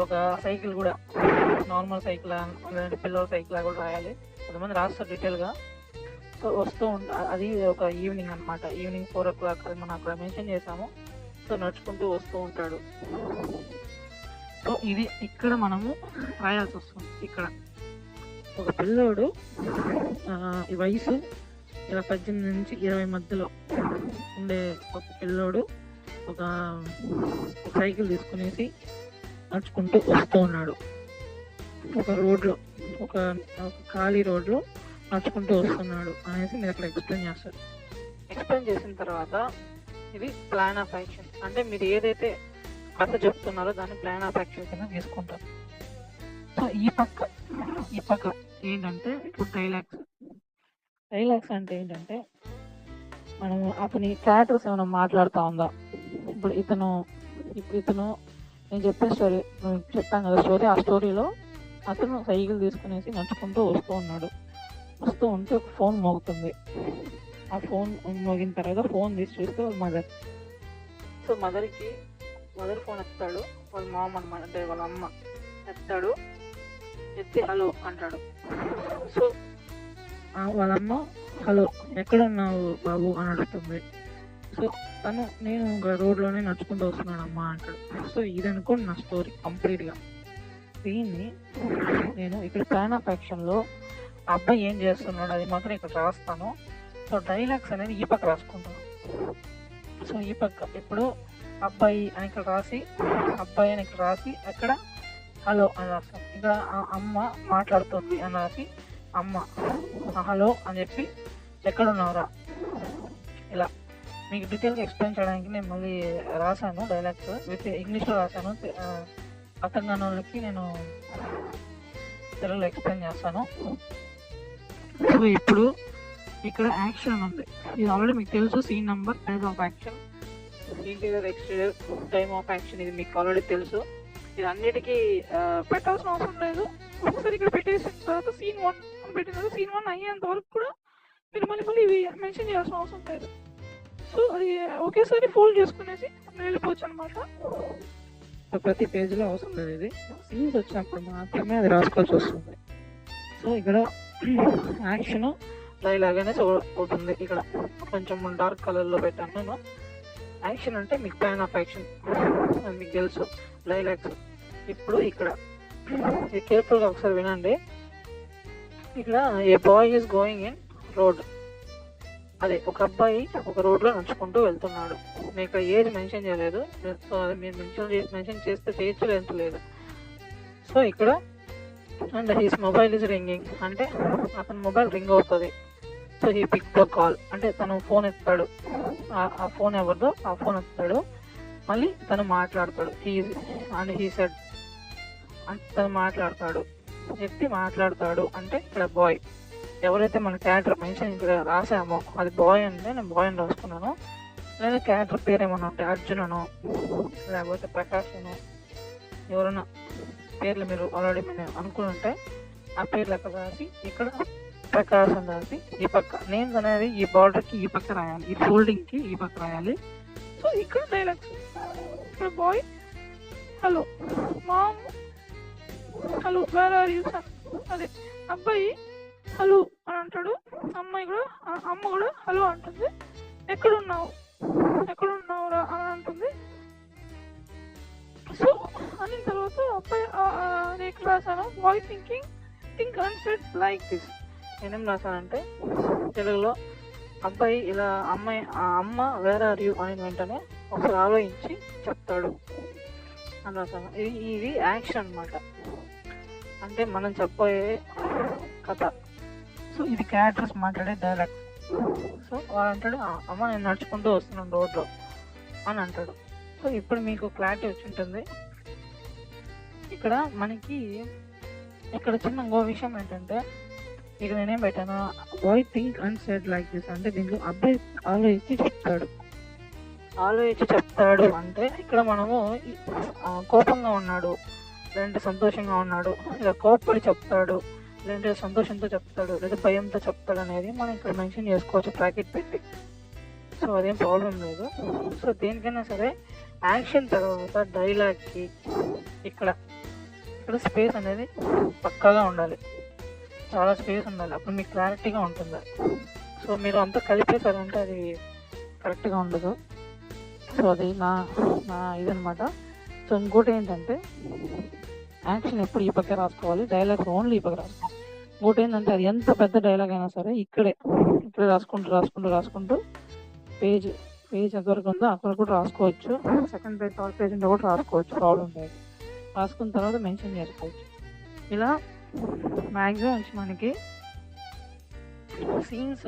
ఒక సైకిల్ కూడా నార్మల్ సైకిల్ లేదంటే పిల్లల సైకిల్ కూడా రాయాలి. కొంతమంది రాస్తారు డీటెయిల్గా. సో వస్తూ అది ఒక ఈవినింగ్ అనమాట. ఈవినింగ్ 4 o'clock అది మనం అక్కడ మెన్షన్ చేసాము. సో నడుచుకుంటూ వస్తూ ఉంటాడు. సో ఇది ఇక్కడ మనము రాయాల్సి వస్తుంది. ఇక్కడ ఒక పిల్లోడు ఈ వయసు ఇలా 18 నుంచి 20 మధ్యలో ఉండే ఒక పిల్లోడు ఒక సైకిల్ తీసుకునేసి నడుచుకుంటూ వస్తూ ఉన్నాడు. ఒక రోడ్లో, ఒక ఖాళీ రోడ్లో నడుచుకుంటూ వస్తున్నాడు అనేసి మీరు అక్కడ ఎక్స్ప్లెయిన్ చేస్తారు. ఎక్స్ప్లెయిన్ చేసిన తర్వాత ఇది ప్లాన్ ఆఫ్ యాక్షన్. అంటే మీరు ఏదైతే కథ చెప్తున్నారో దాన్ని ప్లాన్ ఆఫ్ యాక్షన్ కింద తీసుకుంటారు. సో ఈ పక్క ఏంటంటే ఇప్పుడు డైలాగ్స్ అంటే ఏంటంటే మనము అతని క్యారెక్టర్స్ ఏమైనా మాట్లాడుతూ ఉందా. ఇప్పుడు ఇతను నేను చెప్పే స్టోరీ చెప్పాను కదా స్టోరీ. ఆ స్టోరీలో అతను సైకిల్ తీసుకునేసి నడుచుకుంటూ వస్తూ ఉంటే ఒక ఫోన్ మోగుతుంది. ఆ ఫోన్ మోగిన తర్వాత ఫోన్ తీసి చూస్తే వాళ్ళ మదర్. సో మదర్ ఫోన్ ఎత్తాడు. వాళ్ళ మామ అనమాట, అంటే వాళ్ళ అమ్మ ఎత్తాడు. ఎత్తి హలో అంటాడు. సో వాళ్ళ అమ్మ హలో ఎక్కడున్నావు బాబు అని అడుగుతుంది. సో నేను రోడ్లోనే నడుచుకుంటూ వస్తున్నానమ్మా అంటాడు. సో ఇది అనుకోండి నా స్టోరీ కంప్లీట్గా. దీన్ని నేను ఇక్కడ ప్లాన్ ఆఫ్ యాక్షన్లో అబ్బాయి ఏం చేస్తున్నాడు అది మాత్రం ఇక్కడ రాస్తాను. సో డైలాగ్స్ అనేది ఈ పక్క రాసుకుంటాను. సో ఈ పక్క ఇప్పుడు అబ్బాయి అని ఇక్కడ రాసి అక్కడ హలో అని రాస్తాను. ఇక్కడ అమ్మ మాట్లాడుతుంది అని రాసి అమ్మ హలో అని చెప్పి ఎక్కడున్నావురా ఇలా మీకు డీటెయిల్గా ఎక్స్ప్లెయిన్ చేయడానికి నేను మళ్ళీ రాశాను డైలాగ్స్ విత్ ఇంగ్లీష్లో రాశాను. అర్థం కాని వాళ్ళకి నేను తెలుగులో ఎక్స్ప్లెయిన్ చేస్తాను. సో ఇప్పుడు ఇక్కడ యాక్షన్ ఉంది. ఇది ఆల్రెడీ మీకు తెలుసు. Scene number, time of action, interior exterior, time of action ఇది మీకు ఆల్రెడీ తెలుసు. ఇది అన్నిటికీ పెట్టాల్సిన అవసరం లేదు. ఒకసారి ఇక్కడ పెట్టేసిన తర్వాత సీన్ 1 పెట్టిన తర్వాత సీన్ 1 అయ్యేంత వరకు కూడా మీరు మళ్ళీ ఇవి మెన్షన్ చేయాల్సిన అవసరం లేదు. సో అది ఒకేసారి ఫోల్డ్ చేసుకునేసి వెళ్ళిపోవచ్చు అనమాట. ప్రతి పేజ్లో అవసరం లేదు. ఇది సీన్స్ వచ్చినప్పుడు మాత్రమే అది రాసుకోవాల్సి వస్తుంది. సో ఇక్కడ యాక్షన్ డైలాగ్ అనేసి అవుతుంది. ఇక్కడ కొంచెం డార్క్ కలర్లో పెట్టాను నేను. యాక్షన్ అంటే మీకు ప్లాన్ ఆఫ్ యాక్షన్ అది మీకు తెలుసు. డైలాగ్స్ ఇప్పుడు ఇక్కడ కేర్ఫుల్గా ఒకసారి వినండి. ఇక్కడ a boy is going in road, అదే ఒక అబ్బాయి ఒక రోడ్లో నడుచుకుంటూ వెళ్తున్నాడు. నేను ఇక్కడ ఏజ్ మెన్షన్ చేయలేదు. సో అది మీరు మెన్షన్ చేస్తే చేయొచ్చు లేదు. సో ఇక్కడ and his mobile is ringing అంటే అతని మొబైల్ రింగ్ అవుతుంది. So he pick the call అంటే తను ఫోన్ ఎత్తాడు. ఆ ఫోన్ ఎవరిదో ఆ ఫోన్ ఎత్తాడు. మళ్ళీ తను మాట్లాడతాడు. హీ సెడ్ అంటే తను మాట్లాడతాడు. ఎత్తి మాట్లాడతాడు అంటే ఇక్కడ బాయ్. ఎవరైతే మన క్యారెక్టర్ మెన్షన్ ఇక్కడ రాసామో అది బాయ్ అంటే నేను బాయ్ అని రాసుకున్నాను. లేదా క్యారెక్టర్ పేరు ఏమన్నా ఉంటే అర్జునను లేకపోతే ప్రకాశను ఎవరైనా పేర్లు మీరు ఆల్రెడీ మీరు అనుకుని ఉంటే ఆ పేర్లు అక్కడ రాసి ఇక్కడ ప్రకాశం రాసి ఈ పక్క నేమ్స్ అనేది ఈ బార్డర్కి ఈ పక్క రాయాలి. ఈ ఫోల్డింగ్కి ఈ పక్క రాయాలి. సో ఇక్కడ డైలాగ్స్ ఇక్కడ boy hello, mom hello, where are you son, అదే అబ్బాయి హలో అని అంటాడు. అమ్మ కూడా హలో అంటుంది. ఎక్కడున్నావురా అని అంటుంది. సో అన్న తర్వాత అబ్బాయి నేను రాశాను boy think and said like this. నేనేం రాశానంటే తెలుగులో అబ్బాయి ఇలా అమ్మ వేర్ ఆర్ యూ అని వెంటనే ఒకసారి ఆలోచించి చెప్తాడు అని రాశాను. ఇది యాక్షన్ అన్నమాట. అంటే మనం చెప్పబోయే కథ. సో ఇది క్యారెక్టర్స్ మాట్లాడే డైలాగ్. సో వాడు అంటాడు అమ్మ నేను నడుచుకుంటూ వస్తున్నాను రోడ్లో అని అంటాడు. సో ఇప్పుడు మీకు క్లారిటీ వచ్చి ఉంటుంది. ఇక్కడ మనకి ఇక్కడ చిన్న ఇంకో విషయం ఏంటంటే ఇక్కడ నేనేం పెట్టాను boy think and said like this అంటే దీంట్లో అబ్బాయి ఆలోచించి చెప్తాడు అంటే ఇక్కడ మనము కోపంగా ఉన్నాడు లేదంటే సంతోషంగా ఉన్నాడు, ఇలా కోపపడి చెప్తాడు లేదంటే సంతోషంతో చెప్తాడు లేదా భయంతో చెప్తాడు అనేది మనం ఇక్కడ మెన్షన్ చేసుకోవచ్చు బ్రాకెట్ పెట్టి. సో అదేం ప్రాబ్లం లేదు. సో దేనికైనా సరే యాక్షన్ తర్వాత డైలాగ్కి ఇక్కడ స్పేస్ అనేది పక్కాగా ఉండాలి. చాలా స్పేస్ ఉండాలి, అప్పుడు మీకు క్లారిటీగా ఉంటుంది. సో మీరు అంతా కలిపేశారంటే అది కరెక్ట్గా ఉండదు. సో అది నా నా ఇదనమాట. సో ఇంకోటి ఏంటంటే యాక్షన్ ఎప్పుడు ఈ పక్క రాసుకోవాలి, డైలాగ్స్ ఓన్లీ ఈ పక్క రాసుకోవాలి. ఇంకోటి ఏంటంటే అది ఎంత పెద్ద డైలాగ్ అయినా సరే ఇక్కడే రాసుకుంటూ పేజ్ ఎంతవరకు ఉందో అక్కడ కూడా రాసుకోవచ్చు. సెకండ్ పేజ్, థర్డ్ పేజ్ ఉంటే కూడా రాసుకోవచ్చు, ప్రాబ్లం లేదు. రాసుకున్న తర్వాత మెన్షన్ చేసుకోవచ్చు. ఇలా మ్యాక్సిమం మనకి సీన్స్